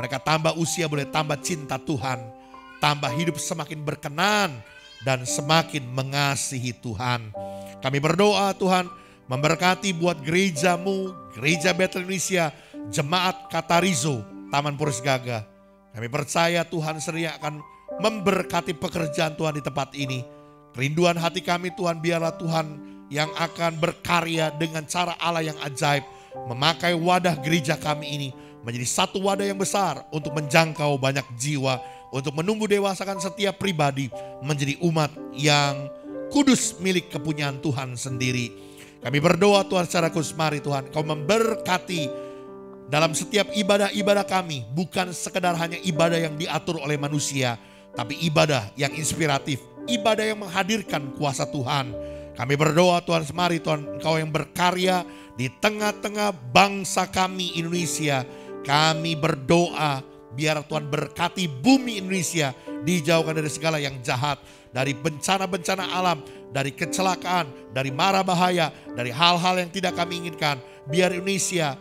mereka tambah usia boleh tambah cinta Tuhan, tambah hidup semakin berkenan dan semakin mengasihi Tuhan. Kami berdoa Tuhan memberkati buat gereja-Mu, Gereja Betel Indonesia, Jemaat Katarizo, Taman Purus Gaga. Kami percaya Tuhan setia akan memberkati pekerjaan Tuhan di tempat ini. Kerinduan hati kami Tuhan, biarlah Tuhan yang akan berkarya dengan cara Allah yang ajaib, memakai wadah gereja kami ini menjadi satu wadah yang besar untuk menjangkau banyak jiwa, untuk menumbuh dewasakan setiap pribadi menjadi umat yang kudus milik kepunyaan Tuhan sendiri. Kami berdoa Tuhan secara khusus, mari Tuhan Kau memberkati dalam setiap ibadah-ibadah kami, bukan sekedar hanya ibadah yang diatur oleh manusia, tapi ibadah yang inspiratif, ibadah yang menghadirkan kuasa Tuhan. Kami berdoa Tuhan, mari Tuhan Engkau yang berkarya di tengah-tengah bangsa kami Indonesia. Kami berdoa biar Tuhan berkati bumi Indonesia, dijauhkan dari segala yang jahat, dari bencana-bencana alam, dari kecelakaan, dari mara bahaya, dari hal-hal yang tidak kami inginkan. Biar Indonesia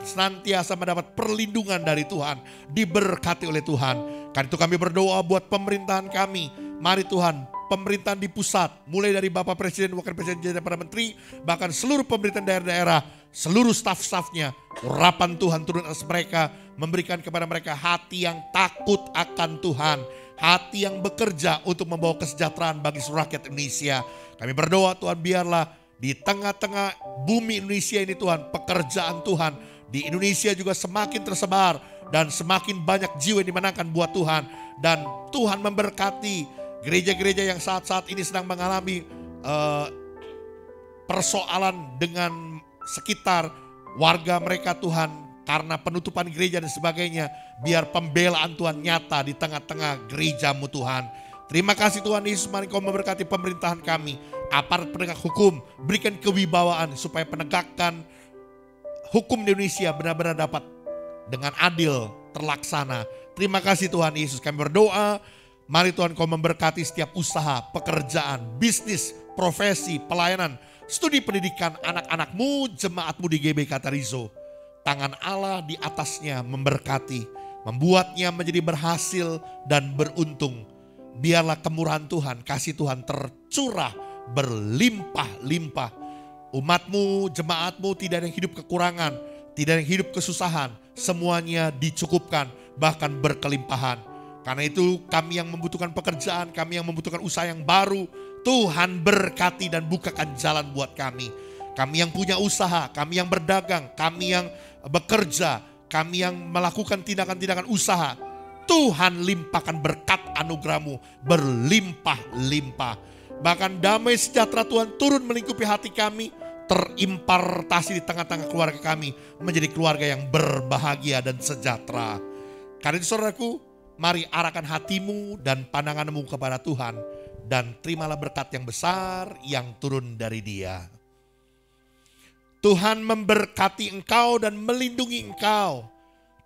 senantiasa mendapat perlindungan dari Tuhan, diberkati oleh Tuhan. Karena itu kami berdoa buat pemerintahan kami. Mari Tuhan, pemerintahan di pusat, mulai dari Bapak Presiden, Wakil Presiden, dan para menteri, bahkan seluruh pemerintahan daerah-daerah, seluruh staf-stafnya, urapan Tuhan turun atas mereka, memberikan kepada mereka hati yang takut akan Tuhan, hati yang bekerja untuk membawa kesejahteraan bagi seluruh rakyat Indonesia. Kami berdoa Tuhan, biarlah di tengah-tengah bumi Indonesia ini Tuhan, pekerjaan Tuhan di Indonesia juga semakin tersebar dan semakin banyak jiwa yang dimenangkan buat Tuhan. Dan Tuhan memberkati gereja-gereja yang saat-saat ini sedang mengalami persoalan dengan sekitar warga mereka Tuhan, karena penutupan gereja dan sebagainya. Biar pembelaan Tuhan nyata di tengah-tengah gerejamu Tuhan. Terima kasih Tuhan Yesus, mari Kau memberkati pemerintahan kami, aparat penegak hukum, berikan kewibawaan supaya penegakan hukum di Indonesia benar-benar dapat dengan adil terlaksana. Terima kasih Tuhan Yesus, kami berdoa, mari Tuhan Kau memberkati setiap usaha, pekerjaan, bisnis, profesi, pelayanan, studi pendidikan anak-anak-Mu, jemaat-Mu di GBK Tarizo. Tangan Allah di atasnya memberkati, membuatnya menjadi berhasil dan beruntung. Biarlah kemurahan Tuhan, kasih Tuhan tercurah berlimpah-limpah. Umat-Mu, jemaat-Mu tidak ada yang hidup kekurangan, tidak ada yang hidup kesusahan. Semuanya dicukupkan, bahkan berkelimpahan. Karena itu kami yang membutuhkan pekerjaan, kami yang membutuhkan usaha yang baru, Tuhan berkati dan bukakan jalan buat kami. Kami yang punya usaha, kami yang berdagang, kami yang bekerja, kami yang melakukan tindakan-tindakan usaha, Tuhan limpahkan berkat anugerah-Mu berlimpah-limpah. Bahkan damai sejahtera Tuhan turun melingkupi hati kami, terimpartasi di tengah-tengah keluarga kami, menjadi keluarga yang berbahagia dan sejahtera. Karena itu saudaraku, mari arahkan hatimu dan pandanganmu kepada Tuhan, dan terimalah berkat yang besar yang turun dari Dia. Tuhan memberkati engkau dan melindungi engkau.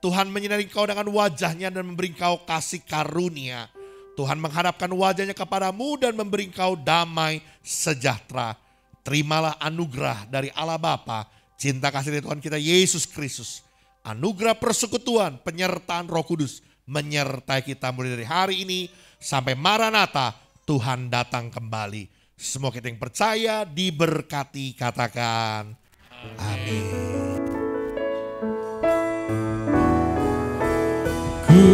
Tuhan menyinari engkau dengan wajahnya dan memberi engkau kasih karunia. Tuhan menghadapkan wajahnya kepadamu dan memberi engkau damai sejahtera. Terimalah anugerah dari Allah Bapa, cinta kasih dari Tuhan kita Yesus Kristus, anugerah persekutuan, penyertaan Roh Kudus menyertai kita mulai dari hari ini sampai Maranatha, Tuhan datang kembali. Semua kita yang percaya diberkati, katakan amin. Ku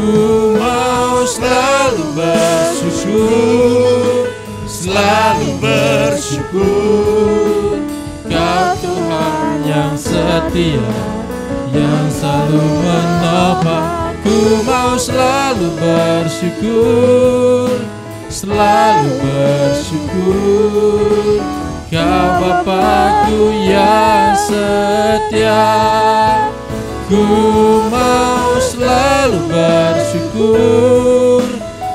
mau selalu bersyukur, selalu bersyukur. Kau Tuhan yang setia, yang selalu menopang. Ku mau selalu bersyukur, selalu bersyukur. Kau Bapa-Ku yang setia. Ku mau selalu bersyukur,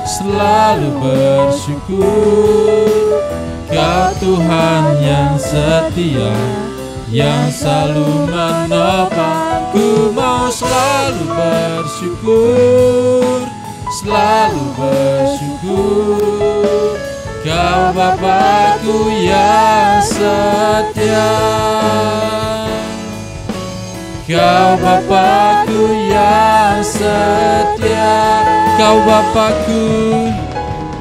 selalu bersyukur. Kau Tuhan yang setia, yang selalu menopang. Ku mau selalu bersyukur, selalu bersyukur. Kau Bapa-Ku yang setia. Kau Bapa-Ku yang setia. Kau Bapa-Ku,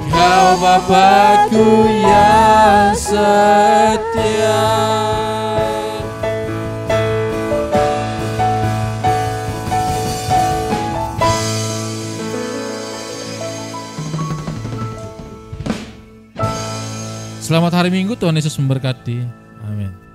Kau Bapa-Ku yang setia. Selamat hari Minggu, Tuhan Yesus memberkati. Amin.